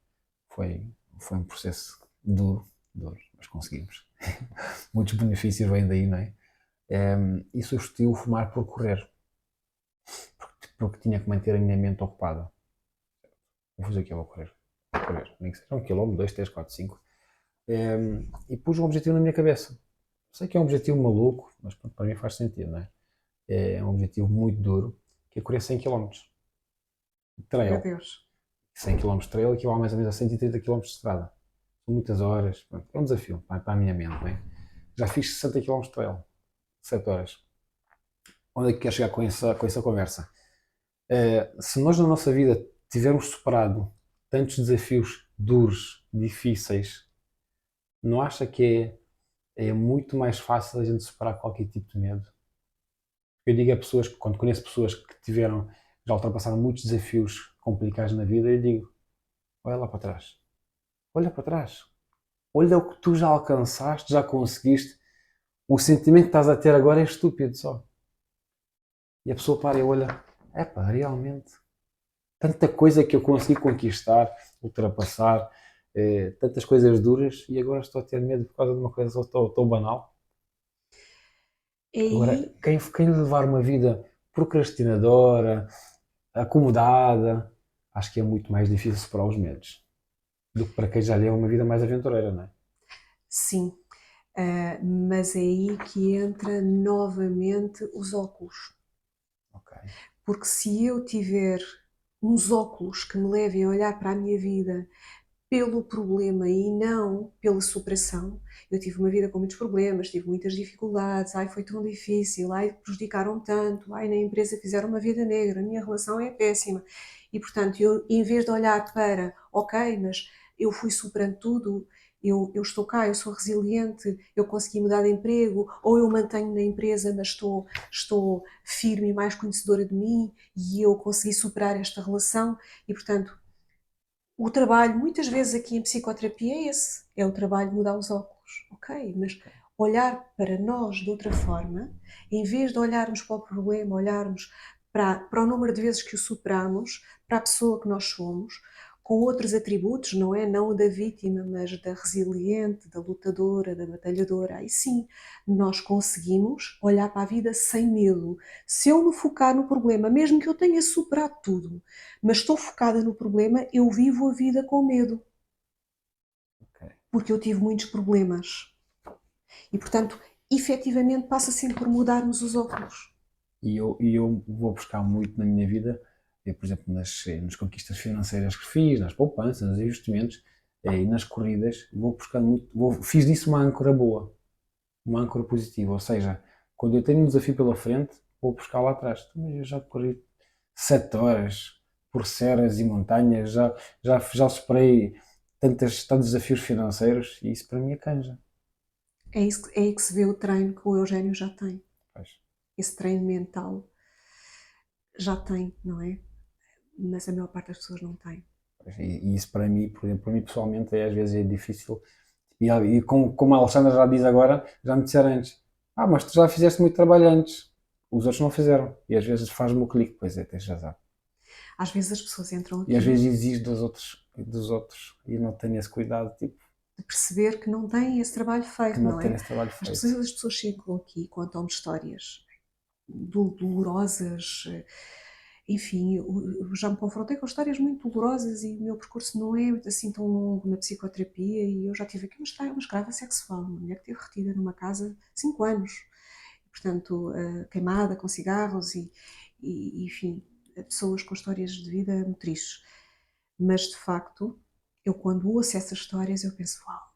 Foi um processo duro, mas conseguimos. Muitos benefícios vêm daí, não é? E substituí o fumar por correr, porque tinha que manter a minha mente ocupada. Vou fazer o que eu vou correr. Vou correr, nem que seja 1 quilómetro, 2, 3, 4, 5. E pus um objetivo na minha cabeça. Sei que é um objetivo maluco, mas pronto, para mim faz sentido, não é? É um objetivo muito duro, que é correr 100 km de Meu trail. Deus. 100 km de trail equivale mais ou menos a 130 km de estrada. São muitas horas, pronto, é um desafio para a minha mente, não é? Já fiz 60 km de trail. 7 horas. Onde é que quer chegar com essa conversa? Se nós na nossa vida tivermos superado tantos desafios duros, difíceis, não acha que é muito mais fácil a gente superar qualquer tipo de medo? Eu digo a pessoas, quando conheço pessoas que já ultrapassaram muitos desafios complicados na vida, eu digo, olha lá para trás, olha para trás, olha o que tu já alcançaste, já conseguiste, o sentimento que estás a ter agora é estúpido só. E a pessoa para e olha, epá, realmente, tanta coisa que eu consegui conquistar, ultrapassar, tantas coisas duras e agora estou a ter medo por causa de uma coisa tão banal. É Agora, aí, quem levar uma vida procrastinadora, acomodada, acho que é muito mais difícil superar os medos do que para quem já leva uma vida mais aventureira, não é? sim, mas é aí que entra novamente os óculos. Ok. Porque se eu tiver uns óculos que me levem a olhar para a minha vida pelo problema e não pela superação, eu tive uma vida com muitos problemas, tive muitas dificuldades, ai foi tão difícil, ai prejudicaram tanto, ai na empresa fizeram uma vida negra, a minha relação é péssima. E portanto, eu em vez de olhar para, ok, mas eu fui superando tudo, eu estou cá, eu sou resiliente, eu consegui mudar de emprego, ou eu mantenho na empresa, mas estou firme e mais conhecedora de mim, e eu consegui superar esta relação, e portanto, o trabalho, muitas vezes aqui em psicoterapia é esse, é o trabalho de mudar os óculos, ok, mas olhar para nós de outra forma, em vez de olharmos para o problema, olharmos para o número de vezes que o superamos, para a pessoa que nós somos, com outros atributos, não é? Não o da vítima, mas da resiliente, da lutadora, da batalhadora. Aí sim, nós conseguimos olhar para a vida sem medo. Se eu me focar no problema, mesmo que eu tenha superado tudo, mas estou focada no problema, eu vivo a vida com medo, Ok. porque eu tive muitos problemas. E, portanto, efetivamente passa sempre por mudarmos os óculos. E eu vou buscar muito na minha vida, por exemplo, nas conquistas financeiras que fiz, nas poupanças, nos investimentos, e nas corridas, vou buscando muito, fiz disso uma âncora boa, uma âncora positiva, ou seja, quando eu tenho um desafio pela frente, vou buscar lá atrás. Então, mas eu já corri 7 horas por serras e montanhas, já superei tantos desafios financeiros e isso para mim é canja. É aí que se vê o treino que o Eugénio já tem. Pois. Esse treino mental já tem, não é? Mas a maior parte das pessoas não tem. E isso para mim, por exemplo, para mim pessoalmente, às vezes é difícil. E como a Alexandra já diz agora, já me disseram antes: mas tu já fizeste muito trabalho antes, os outros não fizeram. E às vezes faz-me o clique, pois é, tens razão. Às vezes as pessoas entram E às aqui vezes exijo dos outros e não tenho esse cuidado, tipo, de perceber que não têm esse trabalho que feito, não não tenho é? esse trabalho As feito. pessoas chegam aqui e contam-me histórias dolorosas, enfim, eu já me confrontei com histórias muito dolorosas e o meu percurso não é assim tão longo na psicoterapia e eu já tive aqui uma escrava sexual, uma mulher que esteve retida numa casa 5 anos, portanto, queimada com cigarros enfim, pessoas com histórias de vida muito tristes. Mas, de facto, eu quando ouço essas histórias eu penso, uau,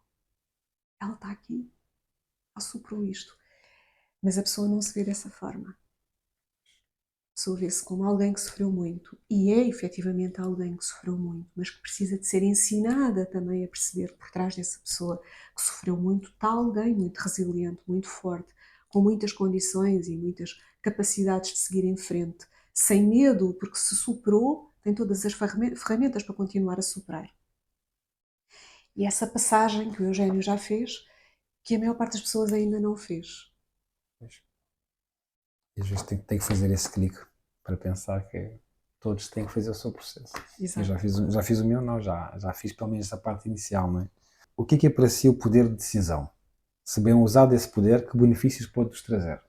ela está aqui, ela superou isto. Mas a pessoa não se vê dessa forma. A pessoa vê-se como alguém que sofreu muito. E é efetivamente alguém que sofreu muito, mas que precisa de ser ensinada também a perceber que por trás dessa pessoa que sofreu muito está alguém muito resiliente, muito forte, com muitas condições e muitas capacidades de seguir em frente, sem medo, porque se superou, tem todas as ferramentas para continuar a superar. E essa passagem que o Eugénio já fez, que a maior parte das pessoas ainda não fez. Pois. E às vezes tenho que fazer esse clique para pensar que todos têm que fazer o seu processo. Eu Exato. já fiz o meu, não, já fiz pelo menos essa parte inicial, não é? O que é para si o poder de decisão? Se bem usado esse poder, que benefícios pode-vos trazer?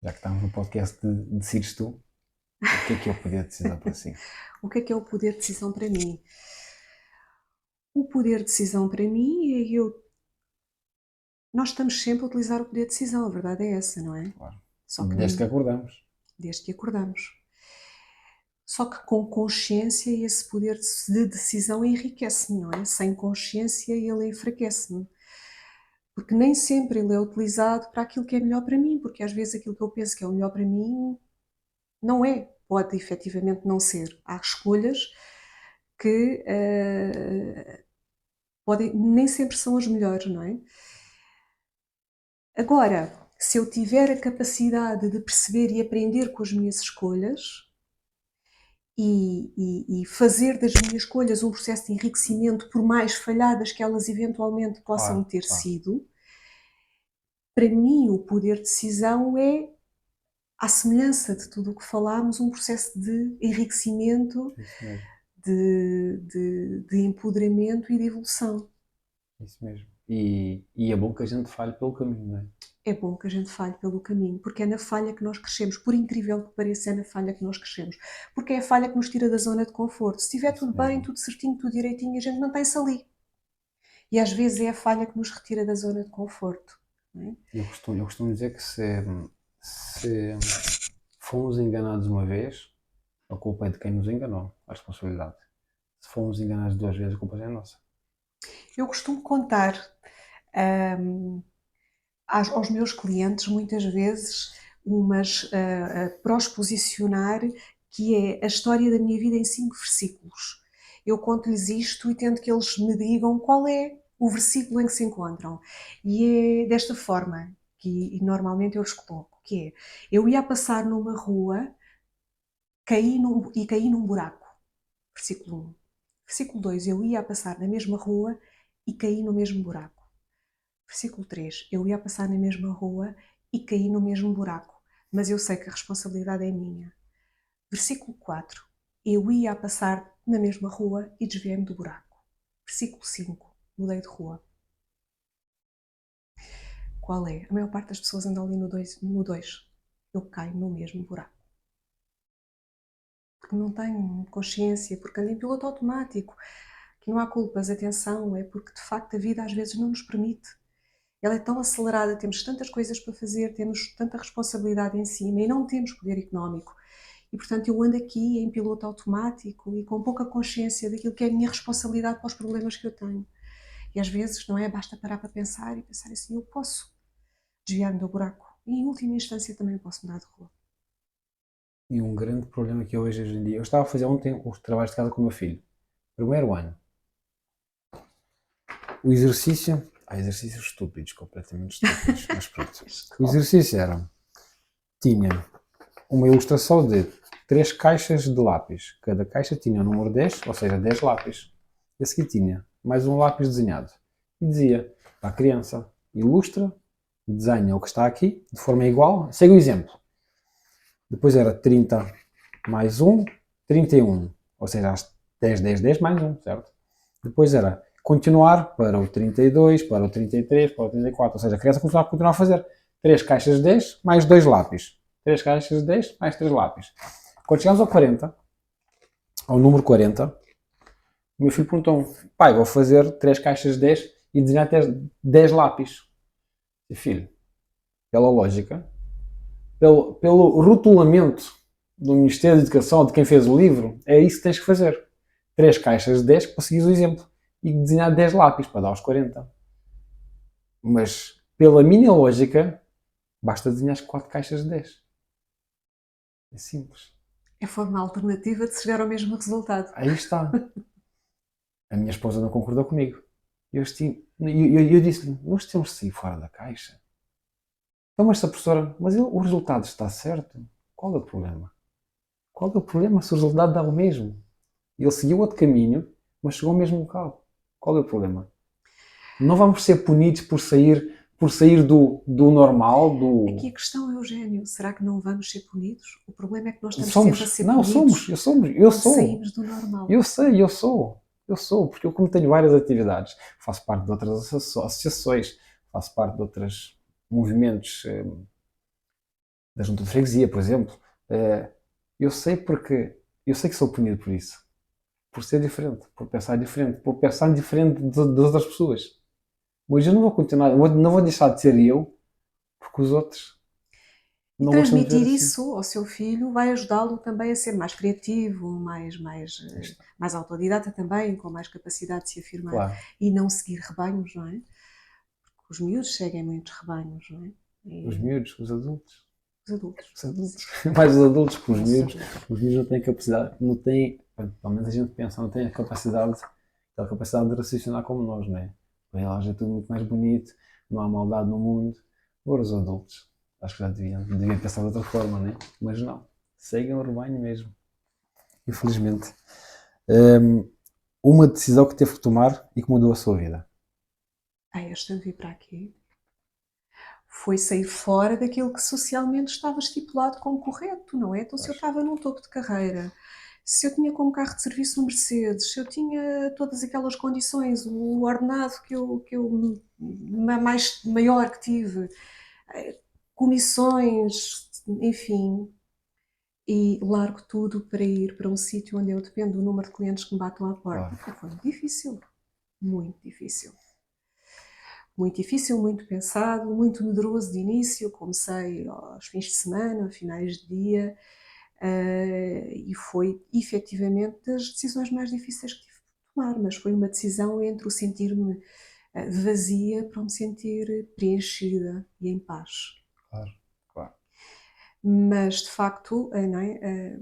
Já que estamos no podcast de Decides Tu, o que é o poder de decisão para si? O que é o poder de decisão para mim? O poder de decisão para mim é nós estamos sempre a utilizar o poder de decisão, a verdade é essa, não é? Claro. Só que Desde que acordamos. desde que acordamos. Só que com consciência esse poder de decisão enriquece-me, não é? Sem consciência ele enfraquece-me. porque nem sempre ele é utilizado para aquilo que é melhor para mim, porque às vezes aquilo que eu penso que é o melhor para mim não é, pode efetivamente não ser. Há escolhas que nem sempre são as melhores, não é? Agora, se eu tiver a capacidade de perceber e aprender com as minhas escolhas e fazer das minhas escolhas um processo de enriquecimento, por mais falhadas que elas eventualmente possam ter sido, para mim o poder de decisão é, à semelhança de tudo o que falámos, um processo de enriquecimento, Isso mesmo, de empoderamento e de evolução. isso mesmo. E é bom que a gente falhe pelo caminho, não é? É bom que a gente falhe pelo caminho, porque é na falha que nós crescemos. Por incrível que pareça, é na falha que nós crescemos. Porque é a falha que nos tira da zona de conforto. Se estiver Isso tudo bem, mesmo. tudo certinho, tudo direitinho, a gente mantém-se ali. E às vezes é a falha que nos retira da zona de conforto. Não é? Eu costumo dizer que se fomos enganados uma vez, a culpa é de quem nos enganou, a responsabilidade. Se fomos enganados 2 vezes, a culpa já é nossa. Eu costumo contar aos meus clientes, muitas vezes, umas prosposicionar, que é a história da minha vida em 5 versículos. Eu conto-lhes isto e tento que eles me digam qual é o versículo em que se encontram. E é desta forma que normalmente eu os coloco, que é, eu ia passar numa rua e caí num buraco. Versículo 1. Versículo 2, eu ia passar na mesma rua e caí no mesmo buraco. Versículo 3. Eu ia passar na mesma rua e caí no mesmo buraco, mas eu sei que a responsabilidade é minha. Versículo 4. Eu ia passar na mesma rua e desviei-me do buraco. Versículo 5. Mudei de rua. Qual é? A maior parte das pessoas andam ali no 2. Eu caio no mesmo buraco. Porque não tenho consciência, porque ando em piloto automático. Que não há culpas, atenção, é porque de facto a vida às vezes não nos permite. Ela é tão acelerada, temos tantas coisas para fazer, temos tanta responsabilidade em cima e não temos poder económico. E, portanto, eu ando aqui em piloto automático e com pouca consciência daquilo que é a minha responsabilidade para os problemas que eu tenho. E às vezes, não é? Basta parar para pensar e pensar assim, eu posso desviar-me do buraco. E, em última instância, também posso mudar de rua. E um grande problema que eu vejo hoje em dia, eu estava a fazer ontem os trabalhos de casa com o meu filho, primeiro ano. O exercício, há exercícios estúpidos, completamente estúpidos, mas pronto. O exercício tinha uma ilustração de 3 caixas de lápis. Cada caixa tinha o número 10, ou seja, 10 lápis. E a seguir tinha mais um lápis desenhado. E dizia para a criança, ilustra, desenha o que está aqui, de forma igual, segue o exemplo. Depois era 30 mais 1, 31. Ou seja, 10, 10, 10 mais 1, certo? Depois era continuar para o 32, para o 33, para o 34. Ou seja, a criança continuava a fazer 3 caixas de 10 mais 2 lápis. 3 caixas de 10 mais 3 lápis. Quando chegamos ao 40, ao número 40, o meu filho perguntou-me, pai, vou fazer 3 caixas de 10 e desenhar 10 lápis. E filho, pela lógica, pelo rotulamento do Ministério da Educação, de quem fez o livro, é isso que tens que fazer. 3 caixas de 10 para seguir o exemplo. E desenhar 10 lápis para dar aos 40. Mas, pela minha lógica, basta desenhar 4 caixas de 10. É simples. É a forma alternativa de chegar ao mesmo resultado. Aí está. A minha esposa não concordou comigo. Eu disse-lhe, nós temos de sair fora da caixa. Então, mas a professora, mas o resultado está certo. Qual é o problema? Qual é o problema se o resultado dá o mesmo? Ele seguiu outro caminho, mas chegou ao mesmo local. Qual é o problema? Não vamos ser punidos por sair do normal, do... Aqui a questão é, Eugénio, será que não vamos ser punidos? O problema é que nós estamos Somos. sempre a ser Não, punidos eu quando sou. saímos do normal. Eu sei, eu sou, porque eu como tenho várias atividades, faço parte de outras associações, faço parte de outros movimentos, da Junta de Freguesia, por exemplo. Eu sei que sou punido por isso. Por ser diferente, por pensar diferente das outras pessoas. Mas eu não vou continuar, não vou deixar de ser eu, porque os outros E não gostam de ver transmitir assim. isso ao seu filho vai ajudá-lo também a ser mais criativo, mais autodidata também, com mais capacidade de se afirmar Claro. e não seguir rebanhos, não é? Os miúdos seguem muitos rebanhos, não é? Os miúdos, os adultos. Os adultos. Os adultos. Mais os adultos que os Os miúdos. adultos. Os miúdos não têm capacidade, não têm, pelo menos a gente pensa, não têm a capacidade, aquela capacidade de raciocinar como nós, não é? Para elas é tudo muito mais bonito, não há maldade no mundo. Agora os adultos, acho que já deviam pensar de outra forma, não é? Mas não, seguem o rebanho mesmo. Infelizmente. Uma decisão que teve que tomar e que mudou a sua vida. Esta de vir para aqui foi sair fora daquilo que socialmente estava estipulado como correto, não é? Então, se eu estava num topo de carreira, se eu tinha como carro de serviço um Mercedes, se eu tinha todas aquelas condições, o ordenado maior que tive, comissões, enfim, e largo tudo para ir para um sítio onde eu dependo do número de clientes que me batam à porta. Foi muito difícil, muito difícil. Muito difícil, muito pensado, muito medroso de início. Comecei aos fins de semana, finais de dia, e foi efetivamente das decisões mais difíceis que tive de tomar, mas foi uma decisão entre o sentir-me vazia para me sentir preenchida e em paz. Claro, claro. Mas de facto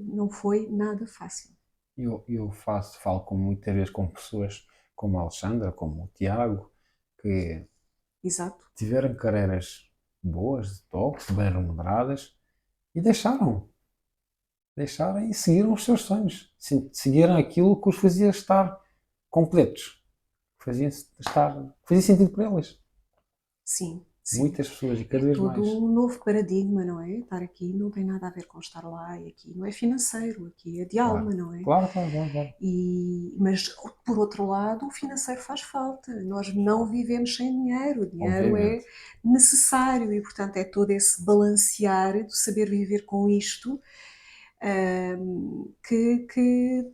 não foi nada fácil. Eu falo muitas vezes com pessoas como a Alexandra, como o Tiago, que Exato. tiveram carreiras boas, de top, bem remuneradas e deixaram e seguiram os seus sonhos. Seguiram aquilo que os fazia estar completos, que fazia sentido para eles. Sim. Sim. Muitas pessoas e cada vez mais. Todo um novo paradigma, não é? Estar aqui não tem nada a ver com estar lá, e aqui não é financeiro, aqui é de alma, não é? Claro. Mas, por outro lado, o financeiro faz falta. Nós não vivemos sem dinheiro. O dinheiro Obviamente. é necessário e, portanto, é todo esse balancear do saber viver com isto que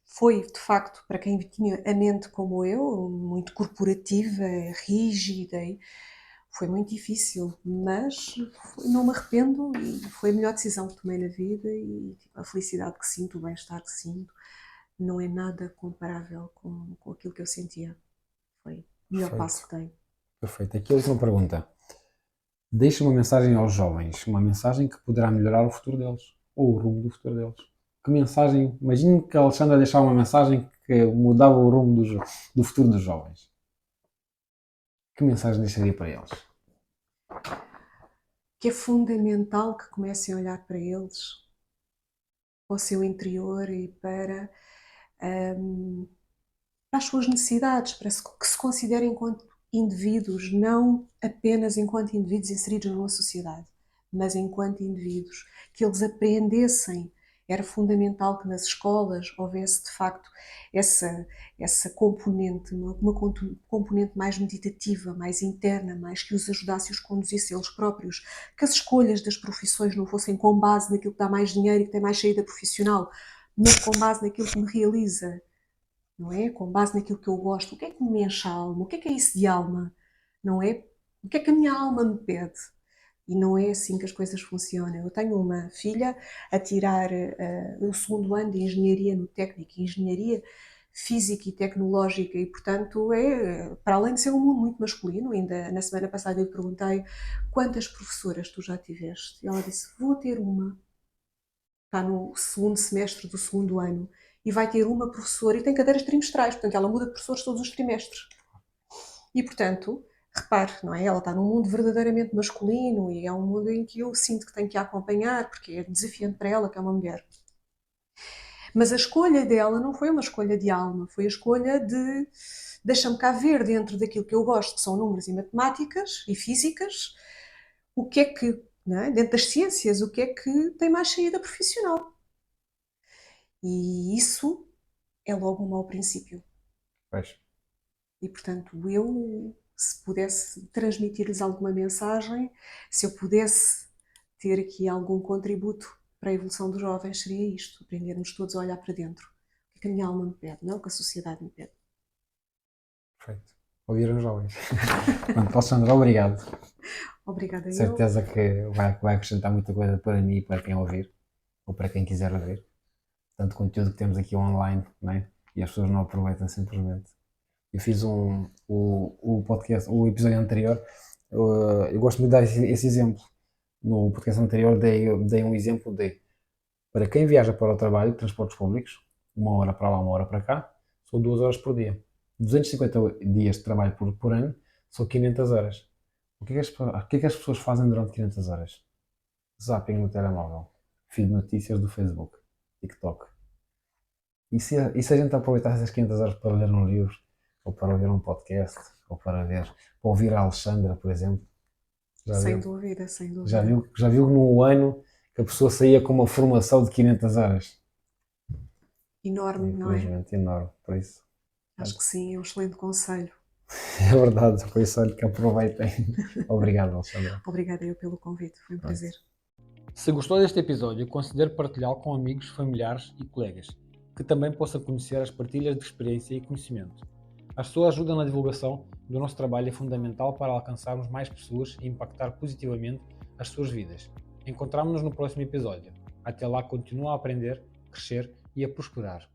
foi, de facto, para quem tinha a mente como eu, muito corporativa, rígida, foi muito difícil, mas não me arrependo e foi a melhor decisão que tomei na vida e a felicidade que sinto, o bem-estar que sinto, não é nada comparável com aquilo que eu sentia. Foi o melhor passo que tenho. Perfeito. Aqui a última pergunta. Deixa uma mensagem aos jovens, uma mensagem que poderá melhorar o futuro deles, ou o rumo do futuro deles. Que mensagem? Imagine que a Alexandra deixava uma mensagem que mudava o rumo do futuro dos jovens. Que mensagem deixaria para eles? Que é fundamental que comecem a olhar para eles, para o seu interior e para as suas necessidades, para que se considerem enquanto indivíduos, não apenas enquanto indivíduos inseridos numa sociedade, mas enquanto indivíduos, que eles aprendessem. Era fundamental que nas escolas houvesse, de facto, essa componente, uma componente mais meditativa, mais interna, mais que os ajudasse e os conduzisse eles próprios, que as escolhas das profissões não fossem com base naquilo que dá mais dinheiro e que tem mais saída profissional, mas com base naquilo que me realiza, não é? Com base naquilo que eu gosto. O que é que me enche a alma? O que é isso de alma? Não é? O que é que a minha alma me pede? E não é assim que as coisas funcionam. Eu tenho uma filha a tirar o segundo ano de Engenharia no Técnico, Engenharia Física e Tecnológica, e portanto para além de ser um mundo muito masculino, ainda na semana passada eu lhe perguntei quantas professoras tu já tiveste? E ela disse, vou ter uma. Está no segundo semestre do segundo ano e vai ter uma professora e tem cadeiras trimestrais, portanto ela muda de professores todos os trimestres. E portanto, repare, não é? Ela está num mundo verdadeiramente masculino e é um mundo em que eu sinto que tenho que a acompanhar porque é desafiante para ela, que é uma mulher. Mas a escolha dela não foi uma escolha de alma, foi a escolha de deixa-me cá ver dentro daquilo que eu gosto, que são números e matemáticas e físicas, o que é que, não é? Dentro das ciências, o que é que tem mais saída profissional. E isso é logo um mau princípio. Pois. E, portanto, eu, se pudesse transmitir-lhes alguma mensagem, se eu pudesse ter aqui algum contributo para a evolução dos jovens, seria isto: aprendermos todos a olhar para dentro. O que a minha alma me pede, não o que a sociedade me pede. Perfeito. Ouviram os jovens. Pronto, Alexandre, obrigado. Obrigada, Certeza que vai acrescentar muita coisa para mim e para quem ouvir, ou para quem quiser ouvir. Tanto conteúdo que temos aqui online, não é? E as pessoas não aproveitam simplesmente. Eu fiz o podcast, o episódio anterior, eu gosto muito de dar esse exemplo. No podcast anterior dei um exemplo para quem viaja para o trabalho, transportes públicos, 1 hora para lá, 1 hora para cá, são 2 horas por dia. 250 dias de trabalho por ano, são 500 horas. O que é que as pessoas fazem durante 500 horas? Zapping no telemóvel, feed de notícias do Facebook, TikTok. E se a gente aproveitar essas 500 horas para ler um livro, ou para ver um podcast, ou para ouvir a Alexandra, por exemplo, já Sem viu? dúvida, sem Já dúvida. viu num ano que a pessoa saía com uma formação de 500 horas? Enorme, não é? Infelizmente, enorme. Por isso, Acho que sim, é um excelente conselho. é verdade. Por isso, olha que aproveitem. Obrigado, Alexandra. Obrigada eu pelo convite, foi um prazer. Se gostou deste episódio, considere partilhá-lo com amigos, familiares e colegas, que também possam conhecer as partilhas de experiência e conhecimento. A sua ajuda na divulgação do nosso trabalho é fundamental para alcançarmos mais pessoas e impactar positivamente as suas vidas. Encontramo-nos no próximo episódio. Até lá, continua a aprender, crescer e a prosperar.